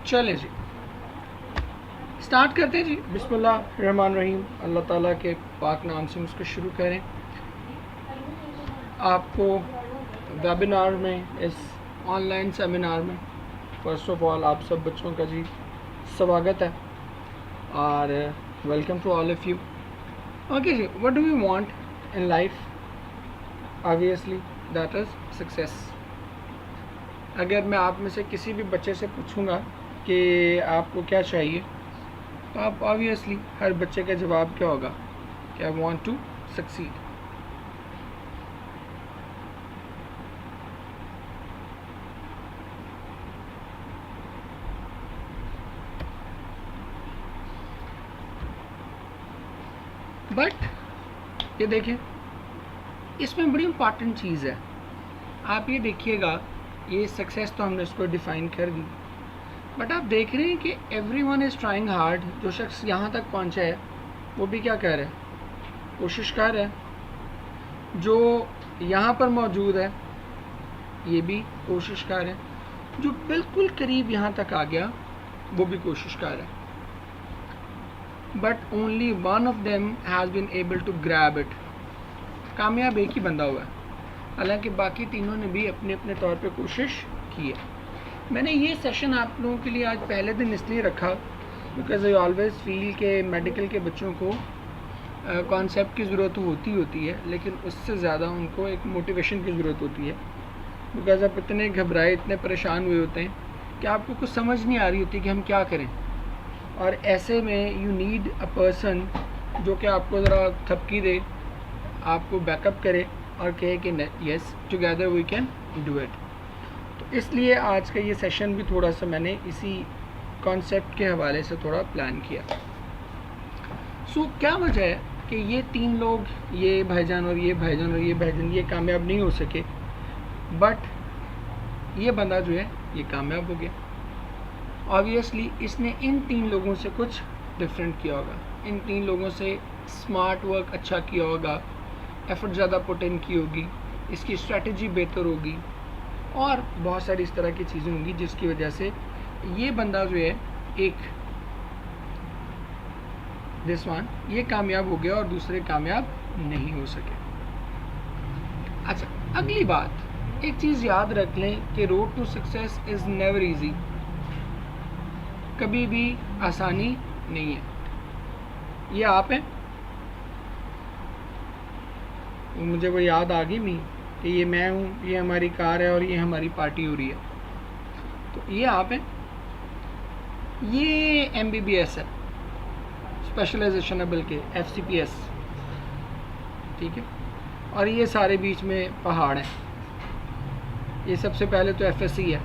चले जी, स्टार्ट करते हैं जी। बिस्मिल्लाह रहमान रहीम। अल्लाह ताला के पाक नाम से उसको शुरू करें। आपको वेबिनार में, इस ऑनलाइन सेमिनार में फ़र्स्ट ऑफ ऑल आप सब बच्चों का जी स्वागत है और welcome to all of you. Okay जी, what do we want in life? Obviously that is success. अगर मैं आप में से किसी भी बच्चे से पूछूंगा कि आपको क्या चाहिए, तो आप ऑब्वियसली हर बच्चे का जवाब क्या होगा कि I want to succeed. But ये देखें, इसमें बड़ी इम्पॉर्टेंट चीज़ है। आप ये देखिएगा, ये सक्सेस तो हमने इसको डिफ़ाइन कर दी, बट आप देख रहे हैं कि एवरीवन इज़ ट्राइंग हार्ड। जो शख्स यहाँ तक पहुँचा है वो भी क्या कर रहा है? कोशिश कर रहा है। जो यहाँ पर मौजूद है ये भी कोशिश कर रहे हैं। जो बिल्कुल करीब यहाँ तक आ गया वो भी कोशिश कर रहा है। But only one of them has been able to grab it. कामयाब एक ही बंदा हुआ है, हालांकि बाकी तीनों ने भी अपने अपने तौर पे कोशिश की है। मैंने ये सेशन आप लोगों के लिए आज पहले दिन इसलिए रखा बिकॉज आई ऑलवेज़ फील के मेडिकल के बच्चों को कॉन्सेप्ट की ज़रूरत होती है, लेकिन उससे ज़्यादा उनको एक मोटिवेशन की ज़रूरत होती है। बिकॉज आप इतने घबराए, इतने परेशान हुए होते हैं कि आपको कुछ समझ नहीं आ रही होती कि हम क्या करें। और ऐसे में यू नीड अ पर्सन जो कि आपको ज़रा थपकी दे, आपको बैकअप करे और कहे कि yes together we can do it. तो इसलिए आज का ये सेशन भी थोड़ा सा मैंने इसी कॉन्सेप्ट के हवाले से थोड़ा प्लान किया। सो क्या वजह है कि ये तीन लोग, ये भाईजान और ये भाईजान और ये भाईजान, ये कामयाब नहीं हो सके, बट ये बंदा जो है ये कामयाब हो गया। ऑब्वियसली इसने इन तीन लोगों से कुछ डिफरेंट किया होगा। इन तीन लोगों से स्मार्ट वर्क अच्छा किया होगा, एफर्ट ज़्यादा पुट इन की होगी, इसकी स्ट्रेटजी बेहतर होगी और बहुत सारी इस तरह की चीज़ें होंगी जिसकी वजह से ये बंदा जो है एक दिस वन ये कामयाब हो गया और दूसरे कामयाब नहीं हो सके। अच्छा, अगली बात, एक चीज़ याद रख लें कि road to success is never easy. कभी भी आसानी नहीं है। ये आप हैं, मुझे वो याद आ गई नहीं कि ये मैं हूँ, ये हमारी कार है और ये हमारी पार्टी हो रही है। तो ये आप हैं, ये MBBS है, स्पेशलाइजेशन है बल्कि FCPS, ठीक है। और ये सारे बीच में पहाड़ हैं। ये सबसे पहले तो FSC है,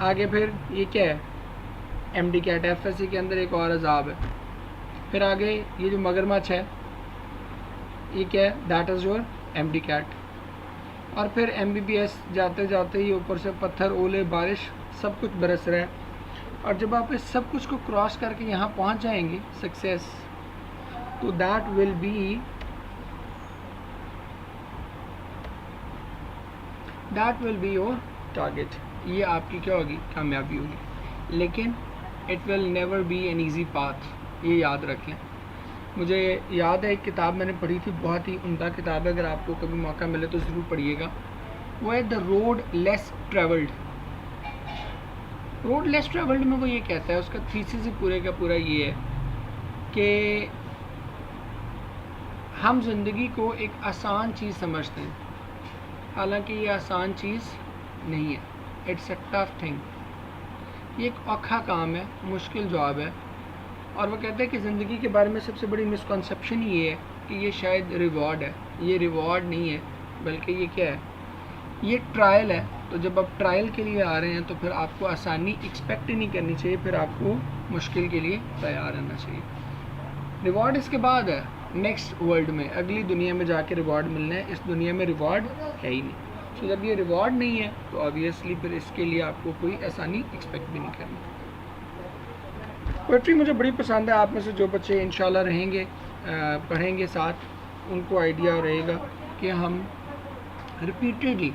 आगे फिर ये क्या है? MD cat. FSC के अंदर एक और अजाब है। फिर आगे ये जो मगरमच्छ है ये क्या है? That is your MD CAT. और फिर MBBS जाते जाते ही ऊपर से पत्थर, ओले, बारिश सब कुछ बरस रहा है। और जब आप इस सब कुछ को क्रॉस करके यहाँ पहुँच जाएंगे सक्सेस, तो that will be your target. ये आपकी क्या होगी? कामयाबी होगी। लेकिन it will never be an easy path, ये याद रख लें। मुझे याद है एक किताब मैंने पढ़ी थी, बहुत ही उम्दा किताब है, अगर आपको कभी मौका मिले तो ज़रूर पढ़िएगा। वो है the road less travelled. Road less travelled में वो ये कहता है, उसका थीसिस ही पूरे का पूरा ये है कि हम ज़िंदगी को एक आसान चीज़ समझते हैं, हालांकि ये आसान चीज़ नहीं है। It's a tough thing. ये एक औखा काम है, मुश्किल जॉब है। और वो कहते हैं कि ज़िंदगी के बारे में सबसे बड़ी मिसकॉन्सेप्शन ये है कि ये शायद रिवॉर्ड है। ये रिवॉर्ड नहीं है, बल्कि ये क्या है? ये ट्रायल है। तो जब आप ट्रायल के लिए आ रहे हैं तो फिर आपको आसानी एक्सपेक्ट ही नहीं करनी चाहिए, फिर आपको मुश्किल के लिए तैयार रहना चाहिए। रिवॉर्ड इसके बाद है, नेक्स्ट वर्ल्ड में, अगली दुनिया में जाके रिवॉर्ड मिलना है। इस दुनिया में रिवॉर्ड है ही नहीं। तो जब ये रिवॉर्ड नहीं है तो ऑब्वियसली फिर इसके लिए आपको कोई आसानी एक्सपेक्ट भी नहीं करनी। पोइट्री मुझे बड़ी पसंद है। आप में से जो बच्चे इंशाल्लाह रहेंगे, पढ़ेंगे साथ, उनको आइडिया रहेगा कि हम रिपीटेडली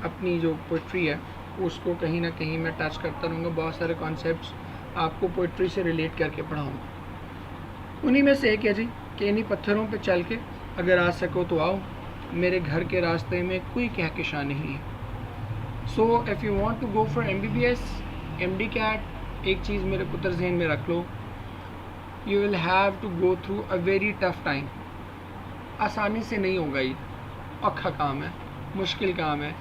अपनी जो पोइट्री है उसको कहीं ना कहीं मैं टच करता रहूँगा, बहुत सारे कॉन्सेप्ट्स आपको पोइट्री से रिलेट करके पढ़ाऊँगा। उन्हीं में से एक है जी कि इन्हीं पत्थरों पे चल के अगर आ सको तो आओ, मेरे घर के रास्ते में कोई कहकशां नहीं है। So if you want to go for MBBS MD CAT, एक चीज़ मेरे पुत्र जहन में रख लो, you will have to go through a very tough time. आसानी से नहीं होगा, ये औखा काम है, मुश्किल काम है,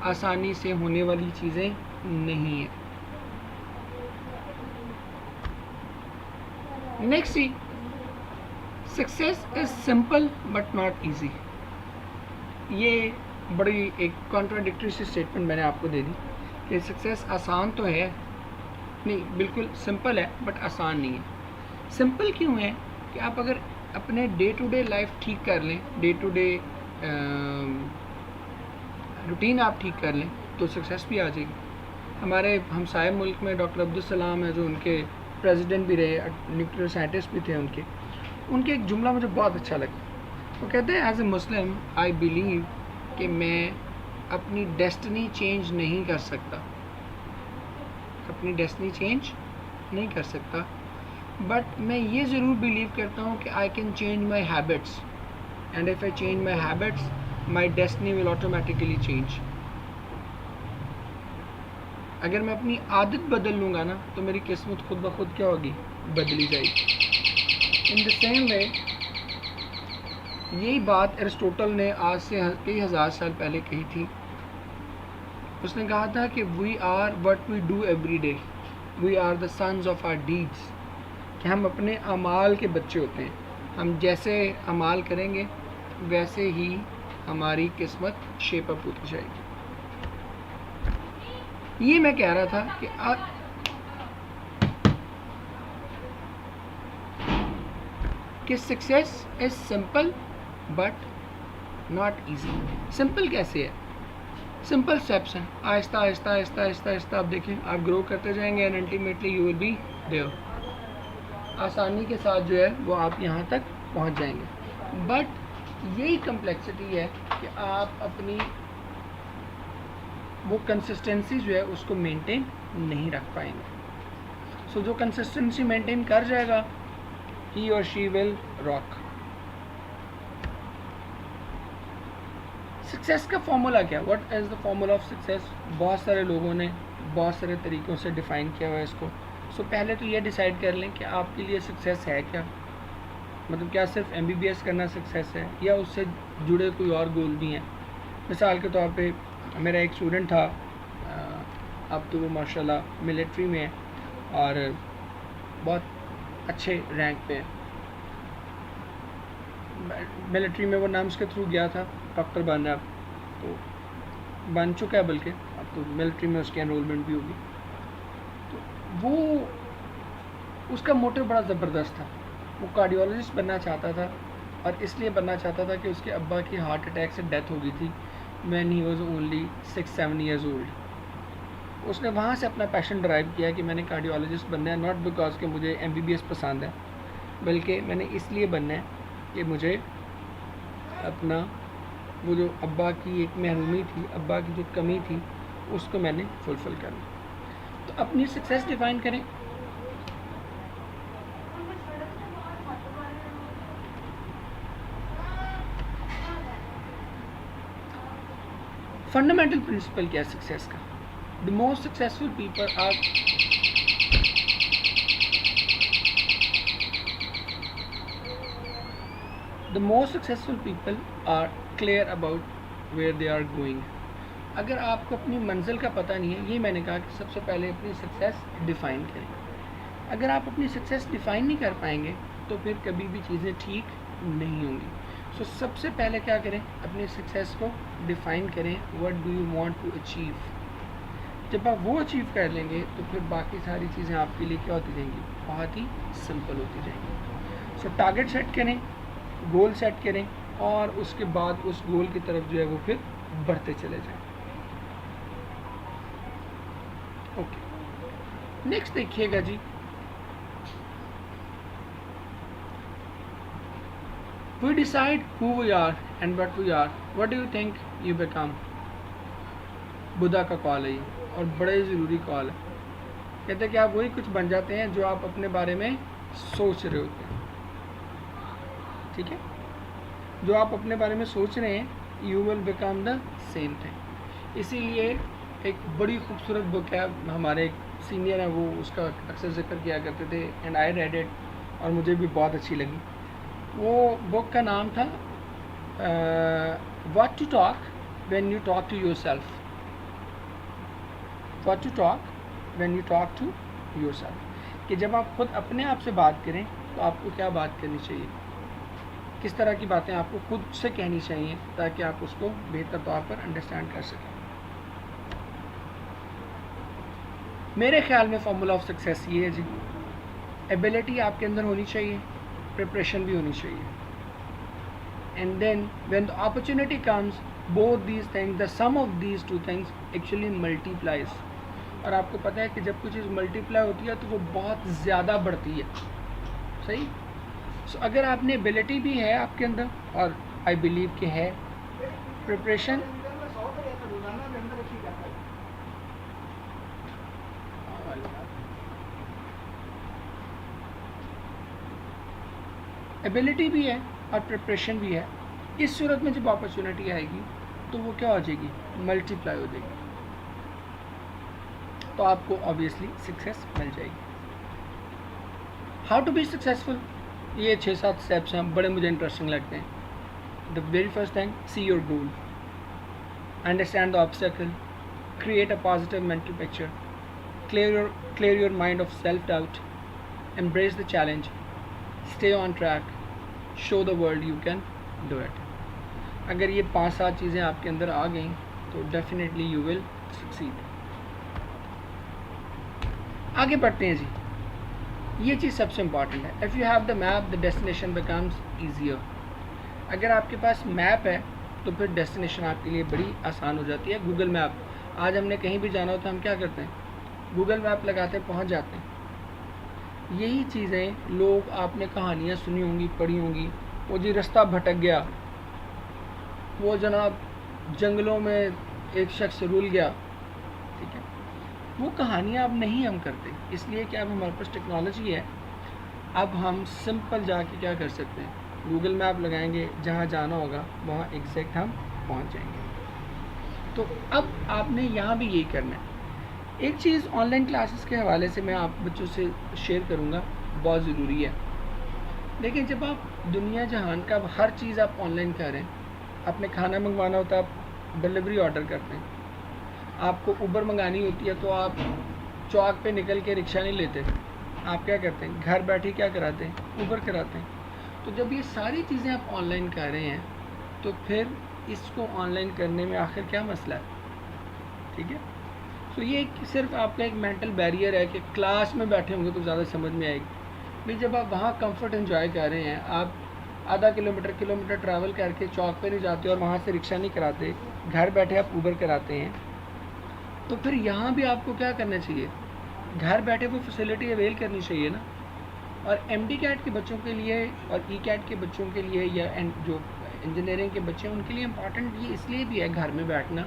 आसानी से होने वाली चीज़ें नहीं है। Next see, success is simple but not easy. ये बड़ी एक कॉन्ट्राडिक्टरी सी स्टेटमेंट मैंने आपको दे दी कि सक्सेस आसान तो है, नहीं बिल्कुल सिंपल है बट आसान नहीं है। सिंपल क्यों है कि आप अगर अपने डे टू डे लाइफ ठीक कर लें, डे टू डे रूटीन आप ठीक कर लें तो सक्सेस भी आ जाएगी। हमारे हमसाए मुल्क में डॉक्टर अब्दुल सलाम है जो उनके प्रेसिडेंट भी रहे, न्यूक्लियर साइंटिस्ट भी थे उनके एक जुमला मुझे बहुत अच्छा लगा। वो कहते हैं as a Muslim I believe कि मैं अपनी डेस्टिनी चेंज नहीं कर सकता, अपनी डेस्टिनी चेंज नहीं कर सकता, बट मैं ये ज़रूर बिलीव करता हूँ कि I can change my habits, and if I change my habits my destiny will automatically change. अगर मैं अपनी आदत बदल लूँगा ना तो मेरी किस्मत खुद ब खुद क्या होगी, बदली जाएगी। इन द सेम वे यही बात एरिस्टोटल ने आज से कई हज़ार साल पहले कही थी। उसने कहा था कि we are what we do every day, we are the sons of our deeds, कि हम अपने अमाल के बच्चे होते हैं। हम जैसे अमाल करेंगे वैसे ही हमारी किस्मत शेप अप होती जाएगी। ये मैं कह रहा था कि success is simple but not easy. Simple कैसे है? सिंपल स्टेप्स हैं, आहिस्ता आहिस्ता आहिस्ता आहिस्ता आहिस्ता आप देखें, आप ग्रो करते जाएंगे and ultimately you will be there. आसानी के साथ जो है वो आप यहाँ तक पहुँच जाएंगे। बट यही कम्प्लेक्सिटी है कि आप अपनी वो कंसिस्टेंसी जो है उसको मेंटेन नहीं रख पाएंगे। सो जो कंसिस्टेंसी मेंटेन कर जाएगा ही और शी विल रॉक। सक्सेस का फॉर्मूला क्या, what is the formula of success? बहुत सारे लोगों ने बहुत सारे तरीक़ों से डिफ़ाइन किया हुआ है इसको। सो पहले तो ये डिसाइड कर लें कि आपके लिए सक्सेस है क्या, मतलब क्या सिर्फ MBBS करना सक्सेस है या उससे जुड़े कोई और गोल भी हैं। मिसाल के तौर पे मेरा एक स्टूडेंट था, अब तो वो माशाल्लाह मिलिट्री में है और बहुत अच्छे रैंक पे है। मिलिट्री में वो नाम्स के थ्रू गया था, डॉक्टर बन रहा, तो बन चुका है, बल्कि अब तो मिलिट्री में उसकी एनरोलमेंट भी होगी। तो वो उसका मोटिव बड़ा ज़बरदस्त था, वो कार्डियोलॉजिस्ट बनना चाहता था और इसलिए बनना चाहता था कि उसके अब्बा की हार्ट अटैक से डेथ हो गई थी when he was only 6-7 years old. उसने वहाँ से अपना पैशन ड्राइव किया कि मैंने कार्डियोलॉजिस्ट बनना है, नॉट बिकॉज कि मुझे MBBS पसंद है, बल्कि मैंने इसलिए बनना है कि मुझे अपना वो जो अब्बा की एक महरूमी थी, अब्बा की जो कमी थी, उसको मैंने फुलफ़िल करना। तो अपनी सक्सेस डिफ़ाइन करें। फंडामेंटल प्रिंसिपल क्या है सक्सेस का? The most successful people are clear about where they are going. अगर आपको अपनी मंजिल का पता नहीं है, ये मैंने कहा कि सबसे पहले अपनी सक्सेस डिफ़ाइन करें। अगर आप अपनी सक्सेस डिफ़ाइन नहीं कर पाएंगे तो फिर कभी भी चीज़ें ठीक नहीं होंगी। सो सबसे पहले क्या करें, अपनी सक्सेस को डिफ़ाइन करें, what do you want to achieve. जब आप वो अचीव कर लेंगे तो फिर बाकी सारी चीज़ें आपके लिए क्या होती जाएंगी, बहुत ही सिंपल होती जाएंगी। सो टारगेट सेट करें, गोल सेट करें और उसके बाद उस गोल की तरफ जो है वो फिर बढ़ते चले जाएं। ओके, नेक्स्ट देखिएगा जी, we decide who we are and what we are, what do you think you become। Buddha का कॉल है ये, और बड़े ज़रूरी कॉल है। कहते हैं कि आप वही कुछ बन जाते हैं जो आप अपने बारे में सोच रहे होते हैं। ठीक है, जो आप अपने बारे में सोच रहे हैं, you will become the same thing. इसीलिए एक बड़ी खूबसूरत बुक है, हमारे एक सीनियर हैं वो उसका अक्सर जिक्र किया करते थे, एंड आई रेड इट, और मुझे भी बहुत अच्छी लगी। वो बुक का नाम था what to talk when you talk to yourself. What to talk when you talk to yourself, कि जब आप खुद अपने आप से बात करें तो आपको क्या बात करनी चाहिए, किस तरह की बातें आपको खुद से कहनी चाहिए ताकि आप उसको बेहतर तौर पर अंडरस्टैंड कर सकें। मेरे ख्याल में फॉर्मूला ऑफ सक्सेस ये है जी, एबिलिटी आपके अंदर होनी चाहिए, प्रिपरेशन भी होनी चाहिए, and then when the opportunity comes, both these things, the sum of these two things actually multiplies. और आपको पता है कि जब कोई चीज़ मल्टीप्लाई होती है तो वो बहुत ज़्यादा बढ़ती है। सही। सो अगर आपने एबिलिटी भी है आपके अंदर, और आई बिलीव कि है, प्रिपरेशन एबिलिटी भी है और प्रिपरेशन भी है, इस सूरत में जब अपॉर्चुनिटी आएगी तो वो क्या हो जाएगी, मल्टीप्लाई हो जाएगी, तो आपको ऑब्वियसली सक्सेस मिल जाएगी। हाउ टू बी सक्सेसफुल, ये 6-7 स्टेप्स हैं, बड़े मुझे इंटरेस्टिंग लगते हैं। The very first thing, see your goal, understand the obstacle, create a positive mental picture, clear your mind of self-doubt, embrace the challenge, stay on track, show the world you can do it. अगर ये 5-7 चीज़ें आपके अंदर आ गई तो definitely you will succeed. आगे बढ़ते हैं जी, ये चीज़ सबसे इम्पॉर्टेंट है। If you have the map, the destination becomes easier. अगर आपके पास मैप है तो फिर डेस्टिनेशन आपके लिए बड़ी आसान हो जाती है। गूगल मैप, आज हमने कहीं भी जाना हो तो हम क्या करते हैं, गूगल मैप लगाते हैं, पहुंच जाते हैं। यही चीज़ें लोग, आपने कहानियाँ सुनी होंगी, पढ़ी होंगी, वो जी रास्ता भटक गया, वो जनाब जंगलों में एक शख्स रुल गया। ठीक है, वो कहानियाँ अब नहीं हम करते, इसलिए कि अब हमारे पास टेक्नोलॉजी है। अब हम सिंपल जाके क्या कर सकते हैं, गूगल मैप लगाएंगे, जहाँ जाना होगा वहाँ एग्जैक्ट हम पहुँच जाएंगे। तो अब आपने यहाँ भी यही करना है। एक चीज़ ऑनलाइन क्लासेस के हवाले से मैं आप बच्चों से शेयर करूँगा, बहुत ज़रूरी है। देखिए, जब आप दुनिया जहान का हर चीज़ आप ऑनलाइन कर रहे हैं, आपने खाना मंगवाना होता है आप डिलीवरी ऑर्डर करते हैं, आपको उबर मंगानी होती है तो आप चौक पे निकल के रिक्शा नहीं लेते, आप क्या करते हैं, घर बैठे क्या कराते हैं, उबर कराते हैं। तो जब ये सारी चीज़ें आप ऑनलाइन कर रहे हैं तो फिर इसको ऑनलाइन करने में आखिर क्या मसला है। ठीक है, तो ये सिर्फ आपका एक मेंटल बैरियर है कि क्लास में बैठे होंगे तो ज़्यादा समझ में आएगी। भाई जब आप वहाँ कंफर्ट एंजॉय कर रहे हैं, आप आधा किलोमीटर ट्रैवल करके चौक पे नहीं जाते और वहाँ से रिक्शा नहीं कराते, घर बैठे आप उबर कराते हैं, तो फिर यहाँ भी आपको क्या करना चाहिए, घर बैठे वो फैसिलिटी अवेल करनी चाहिए ना। और MD कैट के बच्चों के लिए और E कैट के बच्चों के लिए, या जो इंजीनियरिंग के बच्चे हैं उनके लिए इम्पॉर्टेंट ये इसलिए भी है घर में बैठना,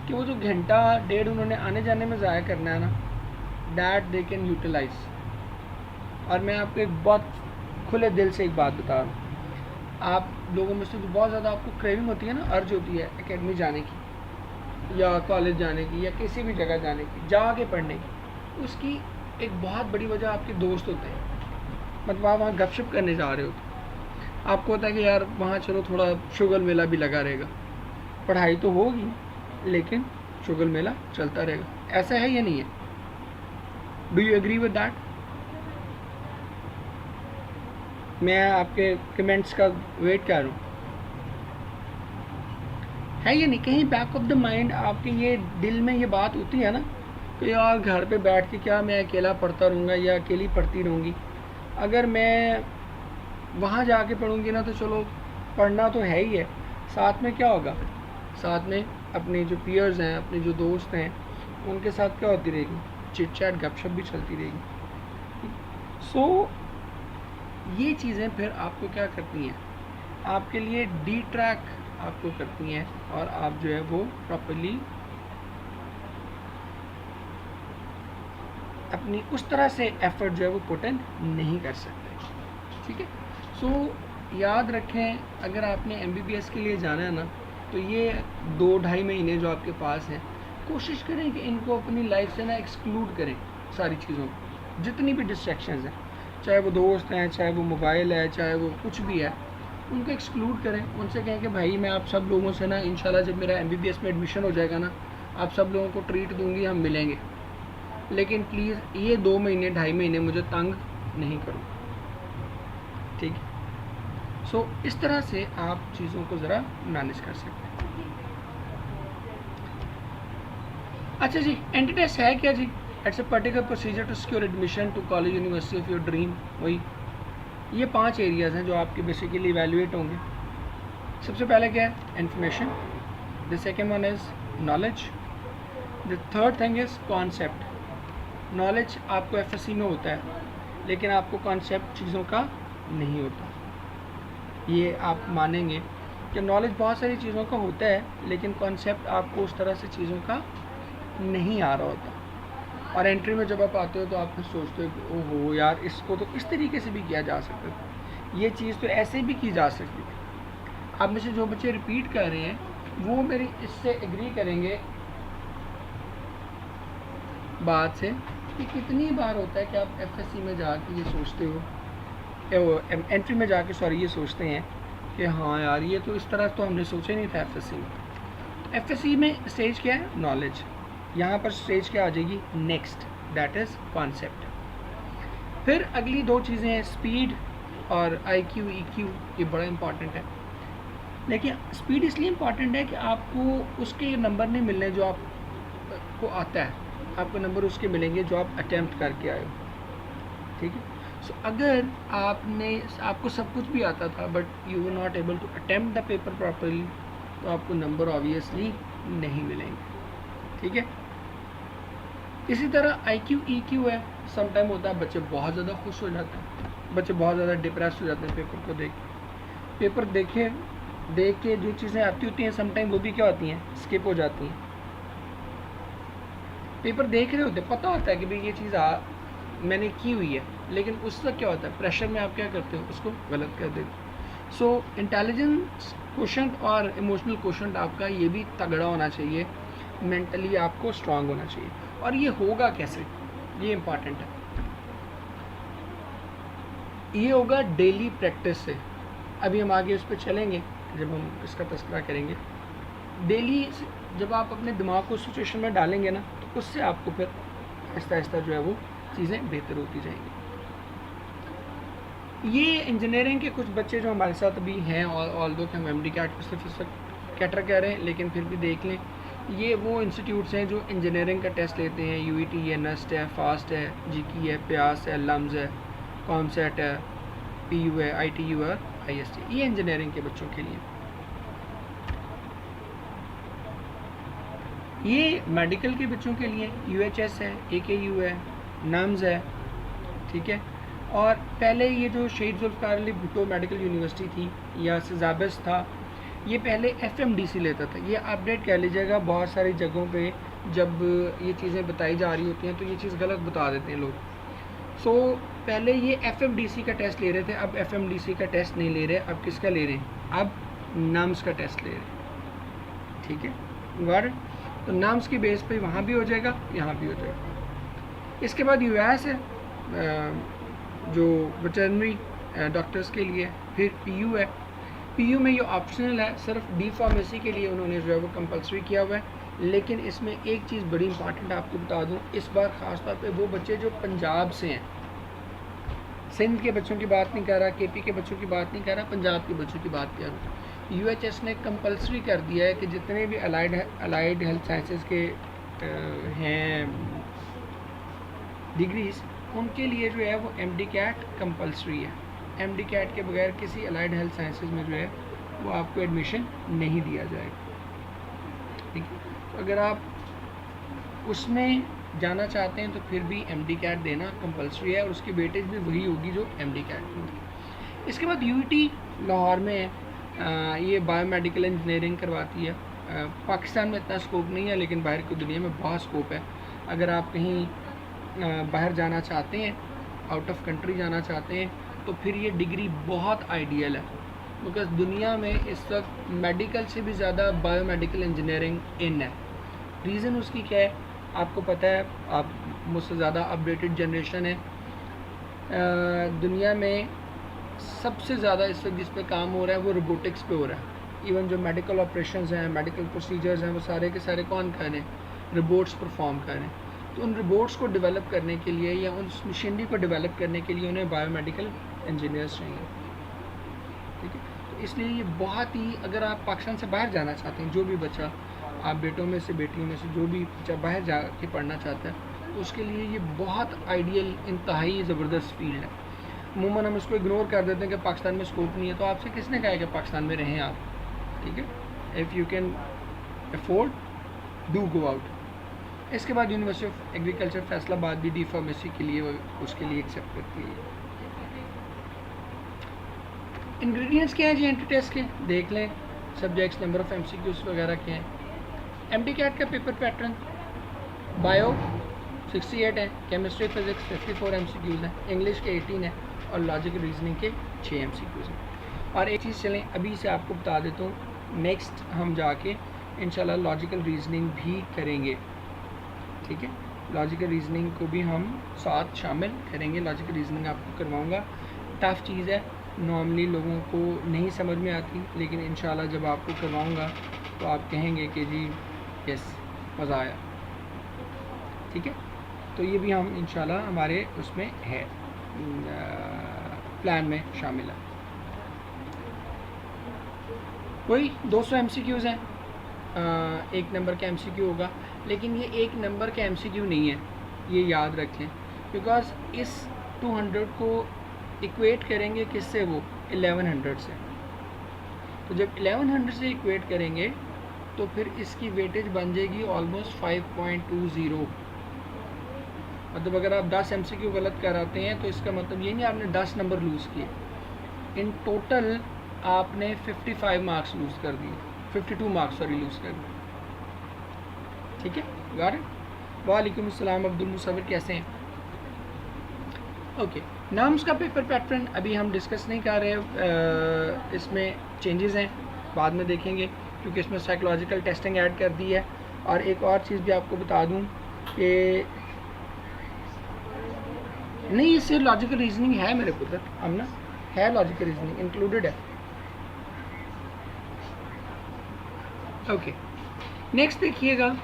कि वो जो घंटा डेढ़ उन्होंने आने जाने में ज़ाया करना है ना, दैट दे कैन यूटिलाइज। और मैं आपको एक बहुत खुले दिल से एक बात बता रहा हूँ, आप लोगों में से तो बहुत ज़्यादा आपको क्रेविंग होती है ना, अर्ज होती है एकेडमी जाने की या कॉलेज जाने की या किसी भी जगह जाने की, जाके पढ़ने की। उसकी एक बहुत बड़ी वजह आपके दोस्त होते हैं, मतलब आप वहाँ गपशप करने जा रहे हो, आपको होता है कि यार वहाँ चलो थोड़ा शुगल मेला भी लगा रहेगा, पढ़ाई तो होगी लेकिन शुगल मेला चलता रहेगा। ऐसा है या नहीं है? Do you agree with that? मैं आपके कमेंट्स का वेट कर रहा हूँ, है या नहीं? कहीं बैक ऑफ द माइंड आपके ये दिल में ये बात होती है ना कि यार घर पे बैठ के क्या मैं अकेला पढ़ता रहूँगा या अकेली पढ़ती रहूँगी, अगर मैं वहाँ जाके पढ़ूँगी ना तो चलो पढ़ना तो है ही है, साथ में क्या होगा, साथ में अपने जो पीयर्स हैं, अपने जो दोस्त हैं, उनके साथ क्या होती रहेगी, चिट चैट गपशप भी चलती रहेगी। सो ये चीज़ें फिर आपको क्या करती हैं, आपके लिए डिट्रैक्ट आपको करती हैं और आप जो है वो प्रॉपर्ली अपनी उस तरह से एफर्ट जो है वो पुट इन नहीं कर सकते, ठीक है। सो याद रखें, अगर आपने MBBS के लिए जाना है ना, तो ये 2-2.5 महीने जो आपके पास हैं, कोशिश करें कि इनको अपनी लाइफ से ना एक्सक्लूड करें सारी चीज़ों को, जितनी भी डिस्ट्रैक्शंस हैं, चाहे वो दोस्त हैं, चाहे वो मोबाइल है, चाहे वो कुछ भी है, उनको एक्सक्लूड करें। उनसे कहें कि भाई मैं आप सब लोगों से ना इंशाल्लाह जब मेरा MBBS में एडमिशन हो जाएगा ना, आप सब लोगों को ट्रीट दूंगी, हम मिलेंगे, लेकिन प्लीज़ ये 2 महीने 2.5 महीने मुझे तंग नहीं करो, ठीक है। सो इस तरह से आप चीज़ों को ज़रा मैनेज कर सकते हैं। अच्छा जी, एंट्री टेस्ट है क्या जी? It's a particular procedure to secure admission to college university of your dream. वही ये 5 एरियाज़ हैं जो आपके बेसिकली इवेल्युएट होंगे। सबसे पहले क्या है? Information. The second one is knowledge. The third thing is concept. Knowledge आपको FSC में होता है, लेकिन आपको कॉन्सेप्ट चीज़ों का नहीं होता। ये आप मानेंगे कि नॉलेज बहुत सारी चीज़ों का होता है, लेकिन कॉन्सेप्ट आपको उस तरह से चीज़ों का नहीं आ रहा होता। और एंट्री में जब आप आते हो तो आप फिर सोचते हो कि ओहो यार, इसको तो इस तरीके से भी किया जा सकता था, ये चीज़ तो ऐसे भी की जा सकती थी। आप में से जो बच्चे रिपीट कर रहे हैं वो मेरी इससे एग्री करेंगे बात से कि कितनी बार होता है कि आप FSC में जाके ये सोचते हो, एंट्री में जाके सॉरी ये सोचते हैं कि हाँ यार ये तो इस तरह तो हमने सोचा ही नहीं था FSC में। FSC में स्टेज क्या है? नॉलेज। यहाँ पर स्टेज क्या आ जाएगी? Next, that is concept. फिर अगली 2 चीज़ें हैं, स्पीड और IQ EQ। ये बड़ा इंपॉर्टेंट है, लेकिन स्पीड इसलिए इम्पॉर्टेंट है कि आपको उसके नंबर नहीं मिलने जो आपको आता है, आपको नंबर उसके मिलेंगे जो आप अटैम्प्ट करके आए हो, ठीक है। सो अगर आपको सब कुछ भी आता था but you were not able to attempt the paper properly, तो आपको नंबर ऑब्वियसली नहीं मिलेंगे, ठीक है। इसी तरह IQ EQ है। सम टाइम होता है बच्चे बहुत ज़्यादा खुश हो जाते हैं, बच्चे बहुत ज़्यादा डिप्रेस हो जाते हैं पेपर को देख के। पेपर देख के जो चीज़ें आती होती हैं सम टाइम वो भी क्या होती हैं? स्किप हो जाती हैं। पेपर देख रहे होते, पता होता है कि भाई ये चीज़ मैंने की हुई है, लेकिन उस वक्त क्या होता है, प्रेशर में आप क्या करते हो, उसको गलत कर देते। सो इंटेलिजेंस क्वोशंट और इमोशनल क्वोशंट आपका ये भी तगड़ा होना चाहिए, मेंटली आपको स्ट्रांग होना चाहिए। और ये होगा कैसे, ये इम्पॉर्टेंट है। ये होगा डेली प्रैक्टिस से। अभी हम आगे उस पर चलेंगे जब हम इसका तस्करा करेंगे। डेली जब आप अपने दिमाग को सिचुएशन में डालेंगे ना, तो उससे आपको फिर आहिस्ता आहिस्ता जो है वो चीज़ें बेहतर होती जाएंगी। ये इंजीनियरिंग के कुछ बच्चे जो हमारे साथ अभी हैं, ऑल्दो कि हम MD कैट को सिर्फ इस वक्त कैटर कह रहे हैं, लेकिन फिर भी देख लें, ये वो इंस्टीट्यूट्स हैं जो इंजीनियरिंग का टेस्ट लेते हैं। UET है, NUST है, फास्ट है, GK है, प्यास है, लम्स है, कॉमसेट है, PU है, ITU है, IST। ये इंजीनियरिंग के बच्चों के लिए। ये मेडिकल के बच्चों के लिए UHS है, AKU है, NUMS है, ठीक है। और पहले ये जो शहीद जुल्फ़िकार अली भुट्टो मेडिकल यूनिवर्सिटी थी या सिजाबस था, ये पहले FMDC लेता था। ये अपडेट कह लीजिएगा, बहुत सारी जगहों पे जब ये चीज़ें बताई जा रही होती हैं तो ये चीज़ गलत बता देते हैं लोग। सो पहले ये FMDC का टेस्ट ले रहे थे, अब FMDC का टेस्ट नहीं ले रहे, अब किसका ले रहे हैं? अब NUMS का टेस्ट ले रहे हैं, ठीक है। Got it? तो NUMS की बेस पे वहाँ भी हो जाएगा, यहाँ भी हो जाएगा। इसके बाद US है जो वेटरनरी डॉक्टर्स के लिए। फिर PU है। PU में ये ऑप्शनल है, सिर्फ D फार्मेसी के लिए उन्होंने जो है वो कंपलसरी किया हुआ है। लेकिन इसमें एक चीज़ बड़ी इंपॉर्टेंट आपको बता दूं, इस बार ख़ास तौर पे वो बच्चे जो पंजाब से हैं, सिंध के बच्चों की बात नहीं कर रहा, KP के बच्चों की बात नहीं कर रहा, पंजाब के बच्चों की बात कर रहा हूँ। UHS ने कंपलसरी कर दिया है कि जितने भी अलाइड हेल्थ साइंसेज के हैं डिग्रीज़, उनके लिए जो है वो MD कैट कंपलसरी है। MD कैट के बगैर किसी अलाइड हेल्थ साइंसेज में जो है वो आपको एडमिशन नहीं दिया जाएगा, ठीक है। तो अगर आप उसमें जाना चाहते हैं तो फिर भी MD कैट देना कंपलसरी है, और उसकी वेटेज भी वही होगी जो MD कैट में होगी। इसके बाद UET लाहौर में है, ये बायोमेडिकल इंजीनियरिंग करवाती है। पाकिस्तान में इतना स्कोप नहीं है, लेकिन बाहर की दुनिया में बहुत स्कोप है। अगर आप कहीं बाहर जाना चाहते हैं, आउट ऑफ कंट्री जाना चाहते हैं, तो फिर ये डिग्री बहुत आइडियल है, बिकॉज दुनिया में इस वक्त मेडिकल से भी ज़्यादा बायोमेडिकल इंजीनियरिंग इन है। रीज़न उसकी क्या है आपको पता है, आप मुझसे ज़्यादा अपडेटेड जनरेशन है। दुनिया में सबसे ज़्यादा इस वक्त जिस पे काम हो रहा है वो रोबोटिक्स पे हो रहा है। इवन जो मेडिकल ऑपरेशंस हैं, मेडिकल प्रोसीजर्स हैं, वो सारे के सारे कौन कर रहे हैं? रोबोट्स परफॉर्म कर रहे हैं। तो उन रोबोट्स को डेवलप करने के लिए या उन मशीनरी को डेवलप करने के लिए उन्हें बायोमेडिकल इंजीनियर्स चाहिए, ठीक है। तो इसलिए ये बहुत ही, अगर आप पाकिस्तान से बाहर जाना चाहते हैं, जो भी बच्चा, आप बेटों में से बेटियों में से जो भी बच्चा बाहर जा के पढ़ना चाहता है, तो उसके लिए ये बहुत आइडियल, इंतहाई ज़बरदस्त फील्ड है। अमूमन हम इसको इग्नोर कर देते हैं कि पाकिस्तान में स्कोप नहीं है, तो आपसे किसने कहा है कि पाकिस्तान में रहें आप, ठीक है। If you can afford, do go out. इसके बाद यूनिवर्सिटी ऑफ एग्रीकल्चर फैसलाबाद भी डी फार्मेसी के लिए उसके लिए एक्सेप्ट करती है। इंग्रेडिएंट्स क्या है जी एंट्री टेस्ट के, देख लें। सब्जेक्ट्स, नंबर ऑफ एमसीक्यूज वगैरह क्या हैं। एमडी कैट का पेपर पैटर्न, बायो 68 है, केमिस्ट्री फिजिक्स 54 एमसीक्यूज हैं, इंग्लिश के 18 है और लॉजिक रीजनिंग के 6 एमसीक्यूज हैं। और एक चीज़ चलें अभी से आपको बता देता हूँ, नेक्स्ट हम जाके इंशाल्लाह लॉजिकल रीजनिंग भी करेंगे, ठीक है। लॉजिकल रीजनिंग को भी हम साथ शामिल करेंगे। लॉजिकल रीजनिंग आपको करवाऊँगा, टफ़ चीज़ है, नॉर्मली लोगों को नहीं समझ में आती, लेकिन इंशाल्लाह जब आपको करवाऊँगा तो आप कहेंगे कि जी यस मज़ा आया, ठीक है। तो ये भी हम इंशाल्लाह हमारे उसमें है, प्लान में शामिल है। वही 200 एमसीक्यूज़ हैं, एक नंबर का एमसीक्यू होगा, लेकिन ये एक नंबर का एमसीक्यू नहीं है, ये याद रखें, बिकॉज इस 200 को इक्वेट करेंगे किससे, वो 1100 से। तो जब 1100 से इक्वेट करेंगे तो फिर इसकी वेटेज बन जाएगी ऑलमोस्ट 5.20। मतलब अगर आप 10 एमसीक्यू गलत कराते हैं तो इसका मतलब ये नहीं आपने 10 नंबर लूज़ किए, इन टोटल आपने 55 मार्क्स लूज़ कर दिए, 52 मार्क्स सॉरी लूज़ कर दिए, ठीक है। Got it. वालेकुम अस्सलाम अब्दुल मुसव्विर, कैसे हैं? ओके, नाम्स का पेपर पैटर्न अभी हम डिस्कस नहीं कर रहे, इसमें चेंजेस हैं, बाद में देखेंगे, क्योंकि इसमें साइकोलॉजिकल टेस्टिंग ऐड कर दी है। और एक और चीज़ भी आपको बता दूं कि नहीं, इससे लॉजिकल रीजनिंग है मेरे पुत्र, हम ना है, लॉजिकल रीजनिंग इंक्लूडेड है। ओके, नेक्स्ट देखिएगा,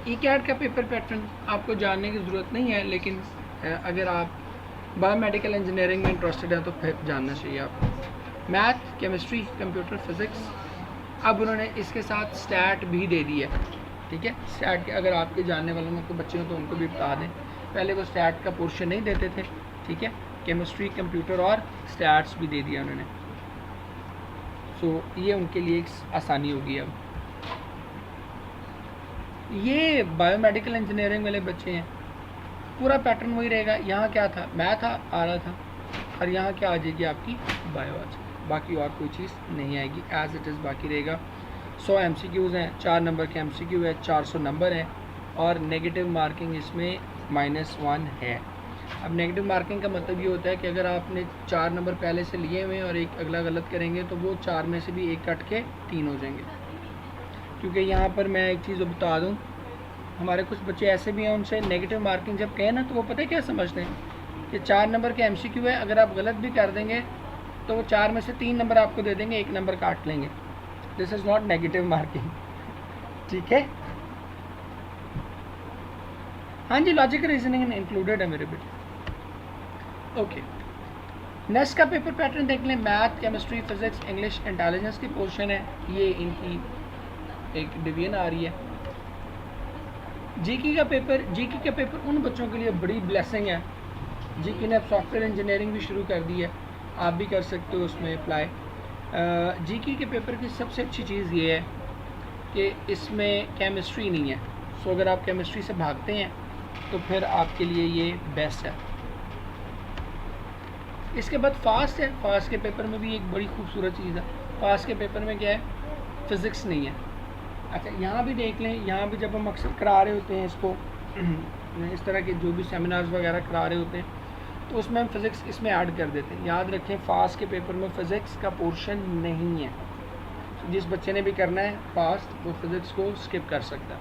ई कैट का पेपर पैटर्न आपको जानने की ज़रूरत नहीं है, लेकिन अगर आप बायोमेडिकल इंजीनियरिंग में इंटरेस्टेड हैं तो फिर जानना चाहिए आपको। मैथ, केमिस्ट्री, कंप्यूटर, फिज़िक्स, अब उन्होंने इसके साथ स्टैट भी दे दी है, ठीक है। स्टैट के अगर आपके जानने वालों में कोई बच्चे हो तो उनको भी बता दें, पहले वो स्टैट का पोर्शन नहीं देते थे, ठीक है। केमिस्ट्री, कंप्यूटर और स्टैट्स भी दे दिया उन्होंने, सो ये उनके लिए एक आसानी होगी। अब ये बायोमेडिकल इंजीनियरिंग वाले बच्चे हैं, पूरा पैटर्न वही रहेगा। यहाँ क्या था, मैथ आ रहा था, और यहाँ क्या आ जाएगी आपकी, बायो आ जाएगी, बाकी और कोई चीज़ नहीं आएगी, एज इट इज़ बाकी रहेगा। 100 एमसीक्यूज़ हैं, 4 नंबर के एमसीक्यू है, 400 नंबर हैं, और नेगेटिव मार्किंग इसमें -1 है। अब नेगेटिव मार्किंग का मतलब ये होता है कि अगर आपने 4 नंबर पहले से लिए हुए हैं और एक अगला गलत करेंगे तो वो 4 में से भी एक कट के 3 हो जाएंगे। क्योंकि यहाँ पर मैं एक चीज़ बता दूँ, हमारे कुछ बच्चे ऐसे भी हैं, उनसे नेगेटिव मार्किंग जब कहें ना तो वो पता है क्या समझते हैं कि 4 नंबर के एमसीक्यू है, अगर आप गलत भी कर देंगे तो वो 4 में से 3 नंबर आपको दे देंगे, 1 नंबर काट लेंगे। This is not negative marking, ठीक है। हाँ जी, लॉजिकल रीजनिंग इंक्लूडेड है मेरे बेटे। ओके, नेक्स्ट का पेपर पैटर्न देख लें। Math, chemistry, physics, English, intelligence की पोर्शन है, ये इनकी एक डिवीजन आ रही है। जीके का पेपर उन बच्चों के लिए बड़ी ब्लेसिंग है। जीके ने अब सॉफ्टवेयर इंजीनियरिंग भी शुरू कर दी है, आप भी कर सकते हो उसमें अप्लाई। जीके के पेपर की सबसे अच्छी चीज़ ये है कि इसमें केमिस्ट्री नहीं है, सो अगर आप केमिस्ट्री से भागते हैं तो फिर आपके लिए ये बेस्ट है। इसके बाद फास्ट है, फास्ट के पेपर में भी एक बड़ी खूबसूरत चीज़ है। फास्ट के पेपर में क्या है, फ़िज़िक्स नहीं है। अच्छा, यहाँ भी देख लें, यहाँ भी जब हम अक्सर करा रहे होते हैं इसको इस तरह के जो भी सेमिनार्स वगैरह करा रहे होते हैं तो उसमें हम फ़िज़िक्स इसमें ऐड कर देते हैं। याद रखें फास्ट के पेपर में फ़िज़िक्स का पोर्शन नहीं है, तो जिस बच्चे ने भी करना है फास्ट वो फ़िज़िक्स को स्किप कर सकता है।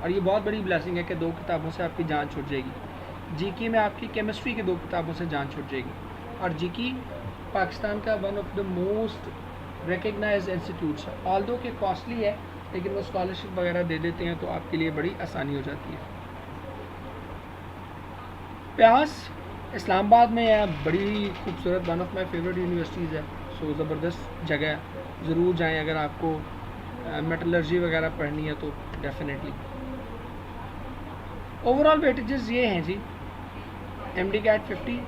और ये बहुत बड़ी ब्लेसिंग है कि 2 किताबों से आपकी जान छूट जाएगी। जीके में आपकी केमिस्ट्री की 2 किताबों से जान छूट जाएगी। और जीके पाकिस्तान का one of the most recognised institutes है, ऑल्दो के कॉस्टली है लेकिन वो स्कॉलरशिप वगैरह दे देते हैं तो आपके लिए बड़ी आसानी हो जाती है। प्यास इस्लामाबाद में है, बड़ी खूबसूरत, one of my favourite universities है। सो ज़बरदस्त जगह है, ज़रूर जाएं अगर आपको मेटलर्जी वगैरह पढ़नी है तो डेफिनेटली। ओवरऑल वेटेजेस ये हैं जी, MD कैट 50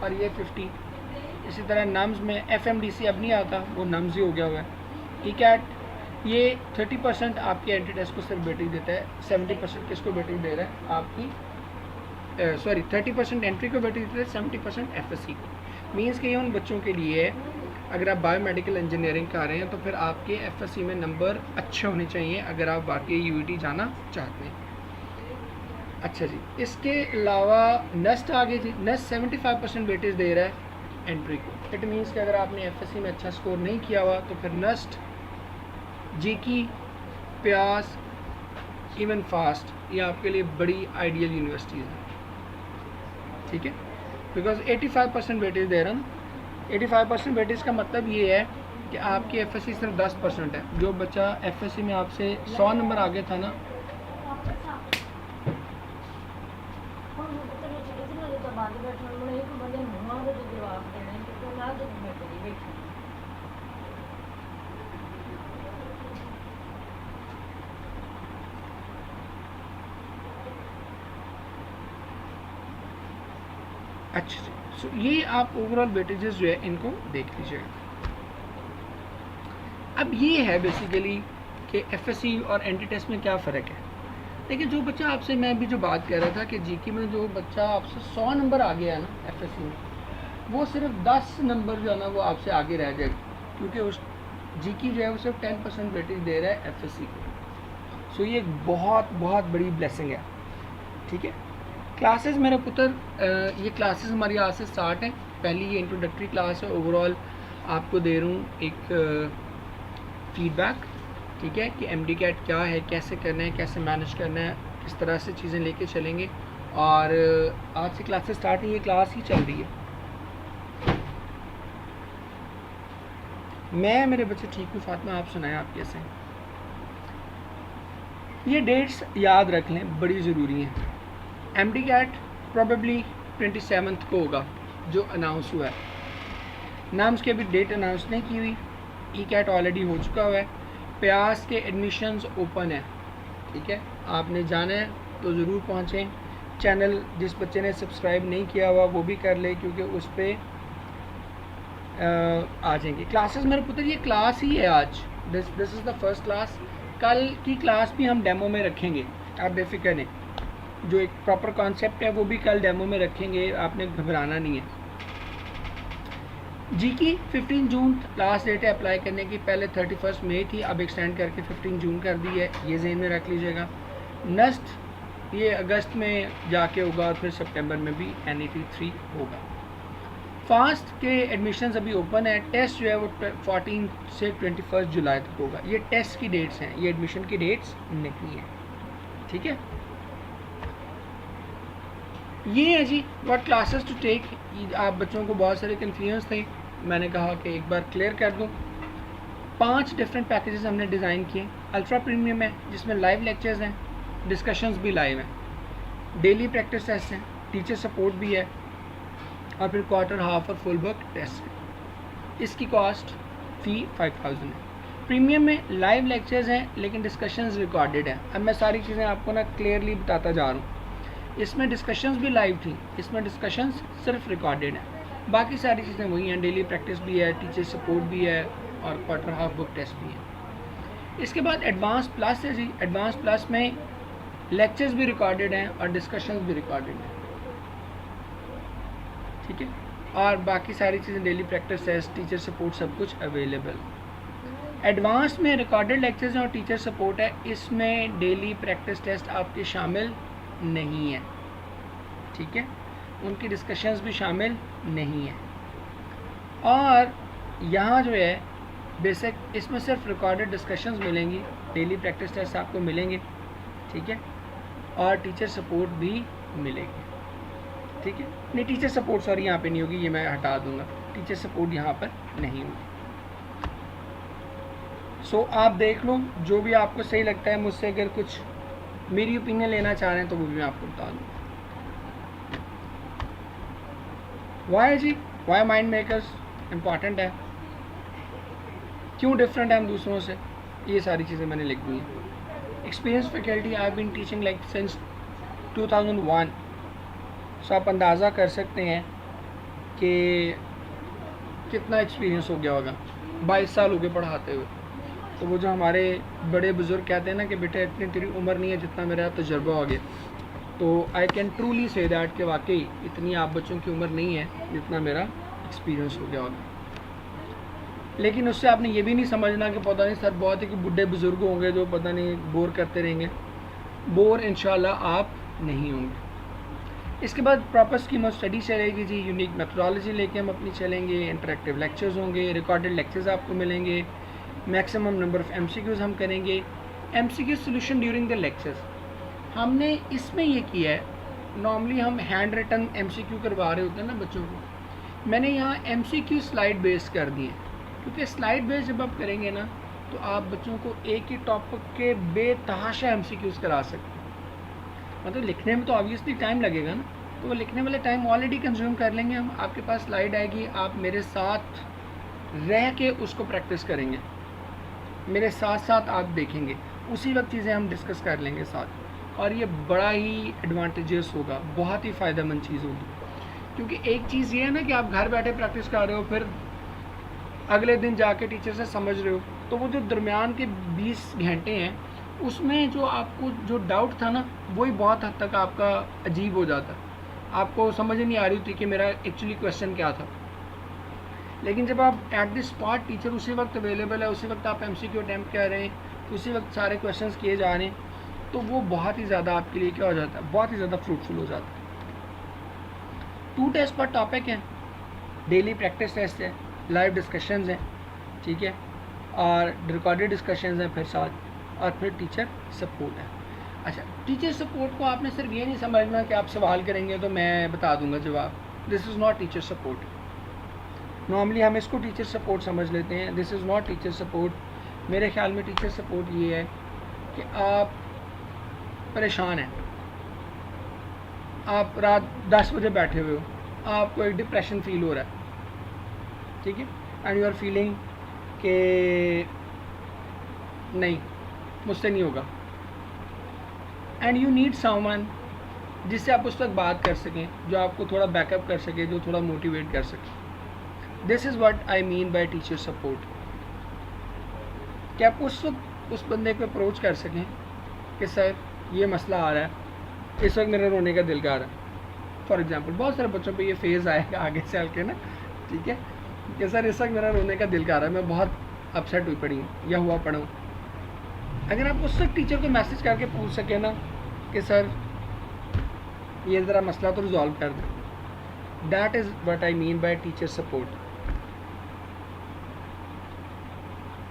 और ये 50। इसी तरह नम्स में FMDC अब नहीं आता, वो नम्स ही हो गया हुआ है। ECAT ये 30% आपके एंट्री टेस्ट को सिर्फ वेटेज देता है, 70% किसको वेटेज दे रहा है आपकी 30% एंट्री को वेटेज देता है, 70% FSC को। मीन्स कि ये उन बच्चों के लिए है, अगर आप बायोमेडिकल इंजीनियरिंग कर रहे हैं तो फिर आपके FSC में नंबर अच्छे होने चाहिए अगर आप वाकई UET जाना चाहते हैं। अच्छा जी, इसके अलावा नस्ट आगे जी, नस्ट 75% वेटेज दे रहा है एंट्री को। इट मीन्स कि अगर आपने FSC में अच्छा स्कोर नहीं किया हुआ तो फिर नस्ट, जीकी, प्यास, इवन फास्ट ये आपके लिए बड़ी आइडियल यूनिवर्सिटीज़ हैं, ठीक है, बिकॉज 85% वेटेज दे रहा हूँ। 85% वेटेज का मतलब ये है कि आपकी FSC सिर्फ 10% है। जो बच्चा FSC में आपसे 100 नंबर आगे था ना, अच्छा जी, सो ये आप ओवरऑल वेटेजेस जो है इनको देख लीजिएगा। अब ये है बेसिकली कि FSC और एंट्री टेस्ट में क्या फ़र्क है। देखिए, जो बच्चा आपसे, मैं अभी जो बात कर रहा था कि जीके में जो बच्चा आपसे 100 नंबर आगे है ना FSC में, वो सिर्फ 10 नंबर जो है ना वो आपसे आगे रह जाएगा, क्योंकि उस जीके जो है वो सिर्फ 10% वेटेज दे रहा है FSC को। सो ये एक बहुत बहुत बड़ी ब्लेसिंग है, ठीक है। क्लासेस मेरे पुत्र, ये क्लासेस हमारी आज से स्टार्ट हैं। पहली ये इंट्रोडक्टरी क्लास है, ओवरऑल आपको दे रहा हूँ एक फीडबैक, ठीक है, कि MD कैट क्या है, कैसे करना है, कैसे मैनेज करना है, किस तरह से चीज़ें लेके चलेंगे। और आज से क्लासेस स्टार्ट हैं, ये क्लास ही चल रही है। मैं, मेरे बच्चे ठीक हूँ। फातिमा आप सुनाएं, आप कैसे हैं? ये डेट्स याद रख लें, बड़ी ज़रूरी हैं। MD कैट प्रॉबेबली 27 को होगा जो अनाउंस हुआ है। नाम्स की अभी डेट अनाउंस नहीं की हुई। ECAT ऑलरेडी हो चुका हुआ है। प्यास के एडमिशन्स ओपन है, ठीक है, आपने जाना है तो ज़रूर पहुँचें। चैनल जिस बच्चे ने सब्सक्राइब नहीं किया हुआ वो भी कर ले, क्योंकि उस पर आ जाएंगे क्लासेस। मेरे पुत्र ये क्लास ही है आज, this is the first class. कल की क्लास भी हम डेमो में रखेंगे, आप बेफिक्र नहीं। जो एक प्रॉपर कॉन्सेप्ट है वो भी कल डेमो में रखेंगे, आपने घबराना नहीं है। जी की 15 जून लास्ट डेट है अप्लाई करने की। पहले 31 मई थी, अब एक्सटेंड करके 15 जून कर दी है, ये ज़हन में रख लीजिएगा। नस्ट ये अगस्त में जाके होगा और फिर सितंबर में भी NET 3 होगा। फास्ट के एडमिशन्स अभी ओपन है। टेस्ट जो है वो 14 से 21 जुलाई तक होगा। ये टेस्ट की डेट्स हैं, ये एडमिशन की डेट्स नहीं हैं, ठीक है। ये है जी व्हाट क्लासेस टू टेक। आप बच्चों को बहुत सारे कन्फ्यूजन थे, मैंने कहा कि एक बार क्लियर कर दूं। 5 डिफरेंट पैकेजेस हमने डिज़ाइन किए। अल्ट्रा प्रीमियम है जिसमें लाइव लेक्चर्स हैं, डिस्कशंस भी लाइव हैं, डेली प्रैक्टिस टेस्ट हैं, टीचर सपोर्ट भी है, और फिर क्वार्टर, हाफ और फुल बुक टेस्ट है। इसकी कॉस्ट फ़ी 5000 है। प्रीमियम में लाइव लेक्चर्स हैं लेकिन डिस्कशंस रिकॉर्डेड हैं। अब मैं सारी चीज़ें आपको ना क्लियरली बताता जा रहा हूँ। इसमें डिस्कशंस भी लाइव थी, इसमें डिस्कशंस सिर्फ रिकॉर्डेड हैं, बाकी सारी चीज़ें वही हैं। डेली प्रैक्टिस भी है, टीचर सपोर्ट भी है, और क्वार्टर हाफ बुक टेस्ट भी है। इसके बाद एडवांस प्लस है जी। एडवांस प्लस में लेक्चर्स भी रिकॉर्डेड हैं और डिस्कशंस भी रिकॉर्डेड हैं, ठीक है, और बाकी सारी चीज़ें daily practice test, teacher support, सब कुछ अवेलेबल। एडवांस में रिकॉर्डेड लेक्चर्स और टीचर सपोर्ट है, इसमें डेली प्रैक्टिस टेस्ट आपके शामिल नहीं है, ठीक है, उनकी डिस्कशंस भी शामिल नहीं है। और यहाँ जो है बेसिक इसमें सिर्फ रिकॉर्डेड डिस्कशंस मिलेंगी, डेली प्रैक्टिस टेस्ट आपको मिलेंगे, ठीक है, और टीचर सपोर्ट भी मिलेगी, ठीक है। नहीं, टीचर सपोर्ट सॉरी यहाँ पे नहीं होगी, ये मैं हटा दूंगा, टीचर सपोर्ट यहाँ पर नहीं होगी। सो आप देख लो जो भी आपको सही लगता है, मुझसे अगर कुछ मेरी ओपिनियन लेना चाह रहे हैं तो वो भी मैं आपको बता दूँगा। वाई जी, वाई माइंड मेकर्स इम्पॉर्टेंट है, क्यों डिफरेंट है हम दूसरों से, ये सारी चीज़ें मैंने लिख दी हैं। Experience faculty, I have been teaching like since 2001। So आप अंदाज़ा कर सकते हैं कि कितना एक्सपीरियंस हो गया होगा, 22 साल हो गए पढ़ाते हुए। तो वो जो हमारे बड़े बुज़ुर्ग कहते हैं ना कि बेटा इतनी तेरी उम्र नहीं है जितना मेरा तजुर्बा हो गया, तो I can truly say that कि वाकई इतनी आप बच्चों की उम्र नहीं है जितना मेरा एक्सपीरियंस हो गया होगा। लेकिन उससे आपने ये भी नहीं समझना कि पता नहीं सर बहुत ही कि बुढ़े बुज़ुर्ग होंगे जो पता नहीं बोर करते रहेंगे, बोर इंशाल्लाह आप नहीं होंगे। इसके बाद प्रॉपर स्कीम ऑफ स्टडी चलेगी जी, यूनिक मेथोडोलॉजी लेके हम अपनी चलेंगे, इंटरेक्टिव लेक्चर्स होंगे, रिकॉर्डेड लेक्चर्स आपको मिलेंगे, मैक्सिमम नंबर ऑफ़ MCQs हम करेंगे, MCQ solution during the lectures. हमने इसमें ये किया है, नॉर्मली हम हैंड रिटन MCQ करवा रहे होते हैं ना बच्चों को, मैंने यहाँ MCQ स्लाइड बेस्ड कर दिए, क्योंकि स्लाइड बेस्ड जब आप करेंगे ना तो आप बच्चों को एक ही टॉपिक के बेतहाशा MCQs करा सकते हैं। मतलब लिखने में तो ऑब्वियसली टाइम लगेगा ना, तो वो लिखने वाले टाइम ऑलरेडी कंज्यूम कर लेंगे हम, आपके पास स्लाइड आएगी, आप मेरे साथ रह के उसको प्रैक्टिस करेंगे, मेरे साथ साथ आप देखेंगे, उसी वक्त चीज़ें हम डिस्कस कर लेंगे साथ, और ये बड़ा ही एडवांटेजेस होगा, बहुत ही फ़ायदेमंद चीज़ होगी। क्योंकि एक चीज़ ये है ना कि आप घर बैठे प्रैक्टिस कर रहे हो, फिर अगले दिन जाके टीचर से समझ रहे हो, तो वो जो दरमियान के 20 घंटे हैं उसमें जो आपको जो डाउट था ना वही बहुत हद तक आपका अजीब हो जाता है, आपको समझ नहीं आ रही थी कि मेरा एक्चुअली क्वेश्चन क्या था। लेकिन जब आप एट द स्पॉट टीचर उसी वक्त अवेलेबल है, उसी वक्त आप MCQ अटैम्प्ट कर रहे हैं, उसी वक्त सारे क्वेश्चंस किए जा रहे हैं, तो वो बहुत ही ज़्यादा आपके लिए क्या हो जाता है, बहुत ही ज़्यादा फ्रूटफुल हो जाता है। 2 टेस्ट पर टॉपिक है, डेली प्रैक्टिस टेस्ट है, लाइव डिस्कशंस हैं, ठीक है, और रिकॉर्डेड डिस्कशंस हैं फिर साथ, और फिर टीचर सपोर्ट है। अच्छा, टीचर सपोर्ट को आपने सिर्फ ये नहीं समझना कि आप सवाल करेंगे तो मैं बता दूंगा जवाब, this is not teacher support. Normally हम इसको टीचर सपोर्ट समझ लेते हैं, this is not teacher support. मेरे ख्याल में टीचर सपोर्ट ये है कि आप परेशान हैं, आप रात 10 बजे बैठे हुए हो, आपको एक डिप्रेशन फील हो रहा है, ठीक है, एंड यू आर फीलिंग कि नहीं मुझसे नहीं होगा, एंड यू नीड समवन जिससे आप उस वक्त बात कर सकें, जो आपको थोड़ा बैकअप कर सके, जो थोड़ा मोटिवेट कर सके। This is what I mean by teacher support, कि आप उस वक्त उस बंदे को अप्रोच कर सकें कि सर ये मसला आ रहा है, इस वक्त मेरा रोने का दिल कर रहा है। फॉर एग्जांपल बहुत सारे बच्चों पे ये फेज़ आएगा आगे चल के ना, ठीक है, कि सर इस वक्त मेरा रोने का दिल कर रहा है, मैं बहुत अपसेट हुई पड़ी हूँ या हुआ पड़ा हूँ। अगर आप उस वक्त टीचर को मैसेज करके पूछ सके ना कि सर ये ज़रा मसला तो रिजॉल्व कर दें, that is what I mean by teacher support,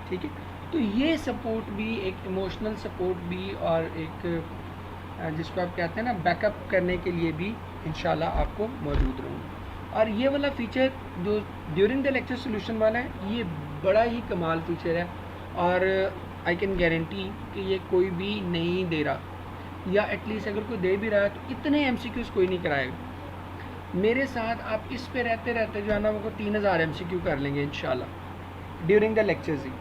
ठीक है। तो ये सपोर्ट भी एक इमोशनल सपोर्ट भी, और एक जिसको आप कहते हैं ना बैकअप करने के लिए भी इंशाल्लाह आपको मौजूद रहूँगा। और ये वाला फ़ीचर जो ड्यूरिंग द लेक्चर सोल्यूशन वाला है, ये बड़ा ही कमाल फ़ीचर है, और आई कैन गारंटी कि ये कोई भी नहीं दे रहा, या एटलीस्ट अगर कोई दे भी रहा है तो इतने MCQs कोई नहीं कराएगा। मेरे साथ आप इस पे रहते रहते जो है ना वो 3000 MCQ कर लेंगे इंशाल्लाह ड्यूरिंग द लेक्चर्स ही,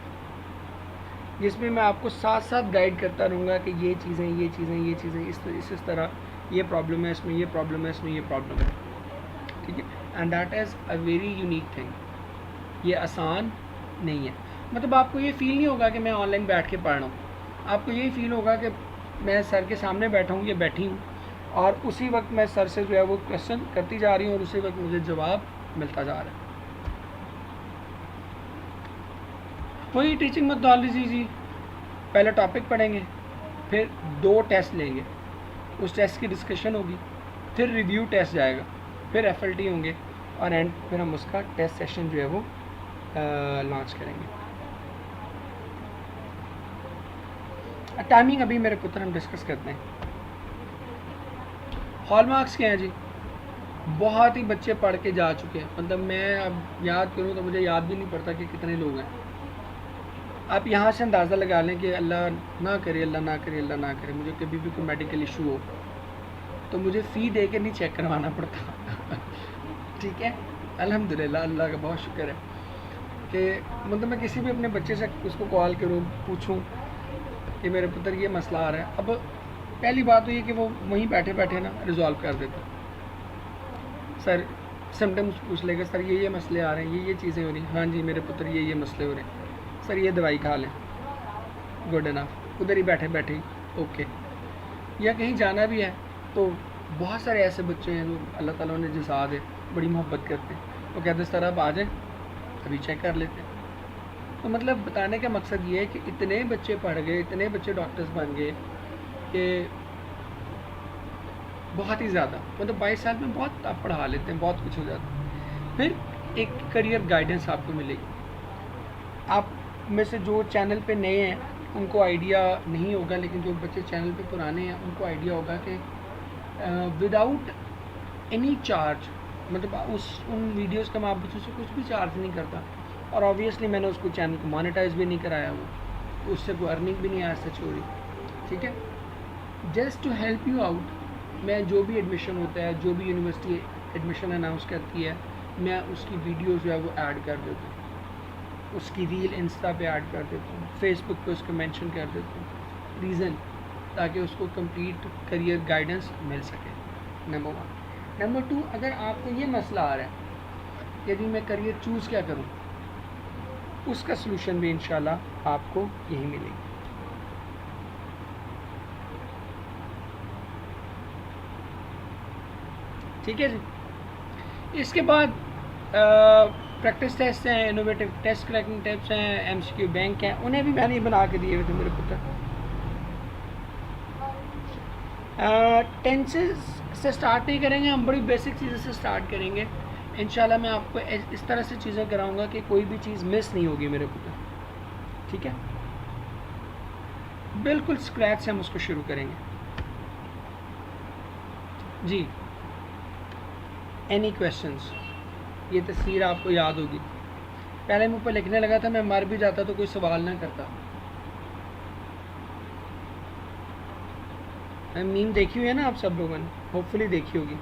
जिसमें मैं आपको साथ साथ गाइड करता रहूँगा कि ये चीज़ें ये चीज़ें ये चीज़ें इस तरह ये प्रॉब्लम है, इसमें ये प्रॉब्लम है, इसमें ये प्रॉब्लम है, ठीक है। And that is a very unique thing, ये आसान नहीं है। मतलब आपको ये फ़ील नहीं होगा कि मैं ऑनलाइन बैठ के पढ़ रहा हूँ, आपको यही फ़ील होगा कि मैं सर के सामने बैठा हूँ या बैठी हूँ, और उसी वक्त मैं सर से जो है वो क्वेश्चन करती जा रही हूँ, और उसी वक्त मुझे जवाब मिलता जा रहा है। वही टीचिंग मेथोडोलॉजी जी, पहले टॉपिक पढ़ेंगे, फिर 2 टेस्ट लेंगे, उस टेस्ट की डिस्कशन होगी, फिर रिव्यू टेस्ट जाएगा, फिर एफएलटी होंगे, और एंड फिर हम उसका टेस्ट सेशन जो है वो लॉन्च करेंगे। टाइमिंग अभी मेरे पुत्र हम डिस्कस करते हैं। हॉलमार्क्स क्या हैं जी? बहुत ही बच्चे पढ़ के जा चुके हैं, मतलब मैं अब याद करूँ तो मुझे याद भी नहीं पड़ता कि कितने लोग हैं। आप यहाँ से अंदाज़ा लगा लें कि अल्लाह ना करे, अल्लाह ना करे, अल्लाह ना करे मुझे कभी भी कोई मेडिकल इशू हो तो मुझे फ़ी दे के नहीं चेक करवाना पड़ता। ठीक है, अल्हम्दुलिल्लाह, अल्लाह का बहुत शुक्र है कि मतलब मैं किसी भी अपने बच्चे से उसको कॉल करूँ, पूछूँ कि मेरे पुत्र ये मसला आ रहा है। अब पहली बात तो ये कि वो वहीं बैठे बैठे ना रिजॉल्व कर देते। सर सिम्टम्स पूछ लेगा, सर ये मसले आ रहे हैं, ये चीज़ें हो रही हैं, हाँ जी मेरे पुत्र ये मसले हो रहे हैं, सर ये दवाई खा लें, गुड इनफ, उधर ही बैठे बैठे ही ओके। या कहीं जाना भी है तो बहुत सारे ऐसे बच्चे हैं जो अल्लाह ताला ने जिसा दे बड़ी मोहब्बत करते हैं, वो कहते हैं सर आप आ जाएँ अभी चेक कर लेते हैं। तो मतलब बताने का मकसद ये है कि इतने बच्चे पढ़ गए, इतने बच्चे डॉक्टर्स बन गए कि बहुत ही ज़्यादा, मतलब 22 साल में बहुत आप पढ़ा लेते हैं, बहुत कुछ हो जाता है। फिर एक करियर गाइडेंस आपको मिलेगी। आप में से जो चैनल पे नए हैं उनको आइडिया नहीं होगा, लेकिन जो बच्चे चैनल पे पुराने हैं उनको आइडिया होगा कि विदाउट एनी चार्ज, मतलब उन वीडियोस का मैं आप बच्चों से कुछ भी चार्ज नहीं करता, और ऑब्वियसली मैंने उसको चैनल को मोनेटाइज भी नहीं कराया हुआ, उससे कोई अर्निंग भी नहीं आया सच हो रही। ठीक है, just to help you out, मैं जो भी एडमिशन होता है, जो भी यूनिवर्सिटी एडमिशन अनाउंस करती है, मैं उसकी वीडियो जो है वो ऐड कर देता हूँ, उसकी रील इंस्टा पे ऐड कर देता हूँ, फेसबुक पे उसको मेंशन कर देता हूँ। रीज़न, ताकि उसको कंप्लीट करियर गाइडेंस मिल सके, नंबर 1। नंबर 2, अगर आपको ये मसला आ रहा है यदि मैं करियर चूज़ क्या करूँ, उसका सलूशन भी इंशाल्लाह आपको यही मिलेगी। ठीक है जी। इसके बाद प्रैक्टिस टेस्ट हैं, इनोवेटिव टेस्ट क्रैकिंग टेस्ट हैं, एमसीक्यू बैंक हैं, उन्हें भी मैंने बना के दिए हुए थे मेरे पुत्र। टेंसेस से स्टार्ट नहीं करेंगे हम, बड़ी बेसिक चीज़ों से स्टार्ट करेंगे इंशाल्लाह। मैं आपको इस तरह से चीज़ें कराऊंगा कि कोई भी चीज़ मिस नहीं होगी मेरे पुत्र। ठीक है, बिल्कुल स्क्रैच से हम उसको शुरू करेंगे जी। Any questions? ये तस्वीर आपको याद होगी, पहले मुझ पर लिखने लगा था, मैं मर भी जाता तो कोई सवाल ना करता। मीम देखी हुई है ना आप सब लोगों ने, होपफुली देखी होगी।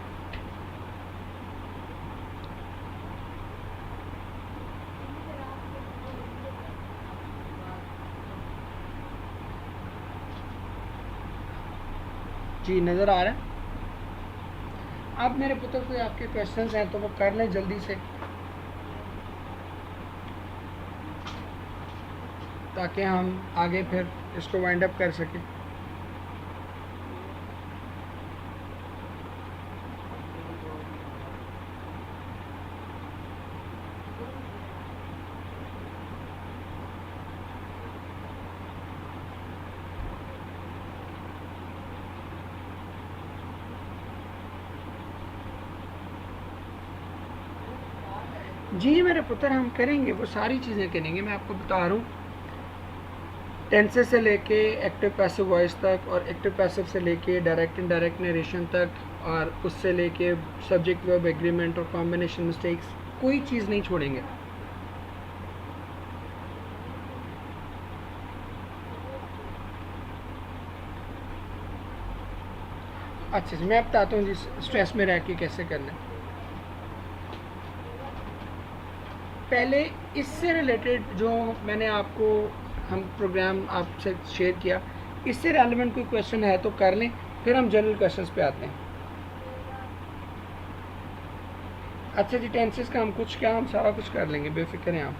जी नज़र आ रहा है? अब मेरे पुत्र कोई आपके क्वेश्चंस हैं तो वो कर लें जल्दी से, ताकि हम आगे फिर इसको वाइंड अप कर सकें। जी मेरे पुत्र हम करेंगे, वो सारी चीज़ें करेंगे, मैं आपको बता रहा हूँ। टेंसेस से लेके एक्टिव पैसिव वॉइस तक, और एक्टिव पैसिव से लेके डायरेक्ट इनडायरेक्ट नरेशन तक, और उससे लेके सब्जेक्ट वर्ब एग्रीमेंट और कॉम्बिनेशन मिस्टेक्स, कोई चीज़ नहीं छोड़ेंगे। अच्छा जी, मैं बताता हूँ जी स्ट्रेस में रह के कैसे करना है। पहले इससे रिलेटेड जो मैंने आपको हम प्रोग्राम आपसे शेयर किया, इससे रेलेवेंट कोई क्वेश्चन है तो कर लें, फिर हम जनरल क्वेश्चंस पे आते हैं। अच्छा जी, टेंसेस का हम कुछ क्या, हम सारा कुछ कर लेंगे, बेफिक्र हैं आप।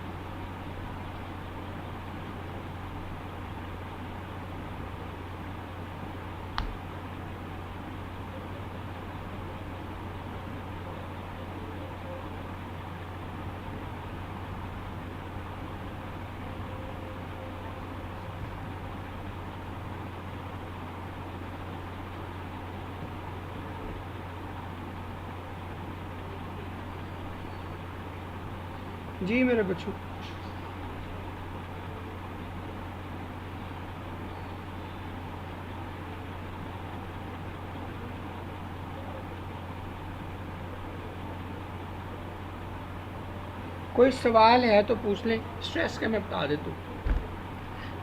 जी मेरे बच्चों, कोई सवाल है तो पूछ लें। स्ट्रेस का मैं बता देता हूँ।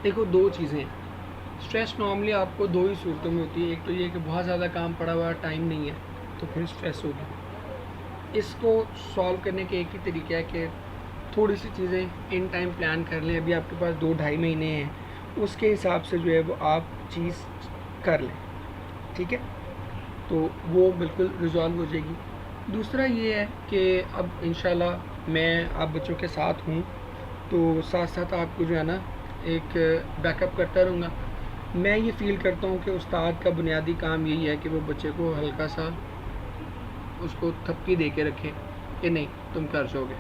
देखो, दो चीज़ें हैं। स्ट्रेस नॉर्मली आपको दो ही सूरतों में होती है। एक तो ये कि बहुत ज़्यादा काम पड़ा हुआ, टाइम नहीं है, तो फिर स्ट्रेस होगी। इसको सॉल्व करने के एक ही तरीका है कि थोड़ी सी चीज़ें इन टाइम प्लान कर लें। अभी आपके पास 2-2.5 महीने हैं, उसके हिसाब से जो है वो आप चीज़ कर लें, ठीक है? तो वो बिल्कुल रिजॉल्व हो जाएगी। दूसरा ये है कि अब इंशाल्लाह मैं आप बच्चों के साथ हूँ, तो साथ साथ आपको जो है ना एक बैकअप करता रहूँगा। मैं ये फ़ील करता हूँ कि उस्ताद का बुनियादी काम यही है कि वो बच्चे को हल्का सा उसको थपकी दे के रखें कि नहीं, तुम कर जाओगे।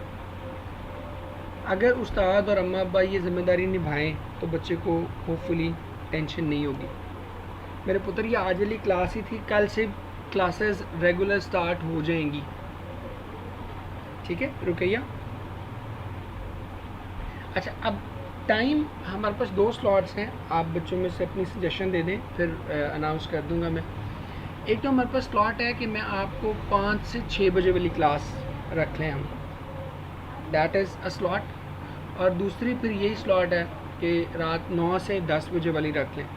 अगर उस्ताद और अम्मा अब्बा ये ज़िम्मेदारी निभाएं तो बच्चे को होपफुली टेंशन नहीं होगी। मेरे पुत्र, ये आज वाली क्लास ही थी, कल से क्लासेस रेगुलर स्टार्ट हो जाएंगी, ठीक है रुकैया? अच्छा, अब टाइम हमारे पास 2 स्लॉट्स हैं। आप बच्चों में से अपनी सजेशन दे दें, फिर अनाउंस कर दूंगा मैं। एक तो हमारे पास स्लॉट है कि मैं आपको 5 से 6 बजे वाली क्लास रख लें हम, दैट इज़ अ स्लॉट। और दूसरी फिर यही स्लॉट है कि रात 9 से 10 बजे वाली रख लें।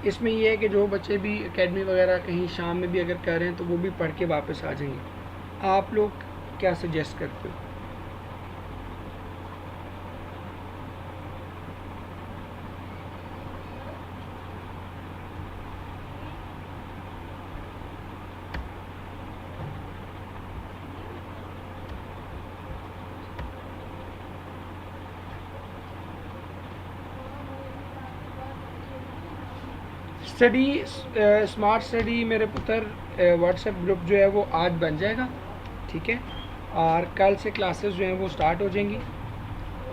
इसमें यह है कि जो बच्चे भी एकेडमी वगैरह कहीं शाम में भी अगर कर रहे हैं तो वो भी पढ़ के वापस आ जाएंगे। आप लोग क्या सजेस्ट करते हो? स्टडी स्मार्ट स्टडी मेरे पुत्र व्हाट्सएप ग्रुप जो है वो आज बन जाएगा, ठीक है? और कल से क्लासेस जो हैं वो स्टार्ट हो जाएंगी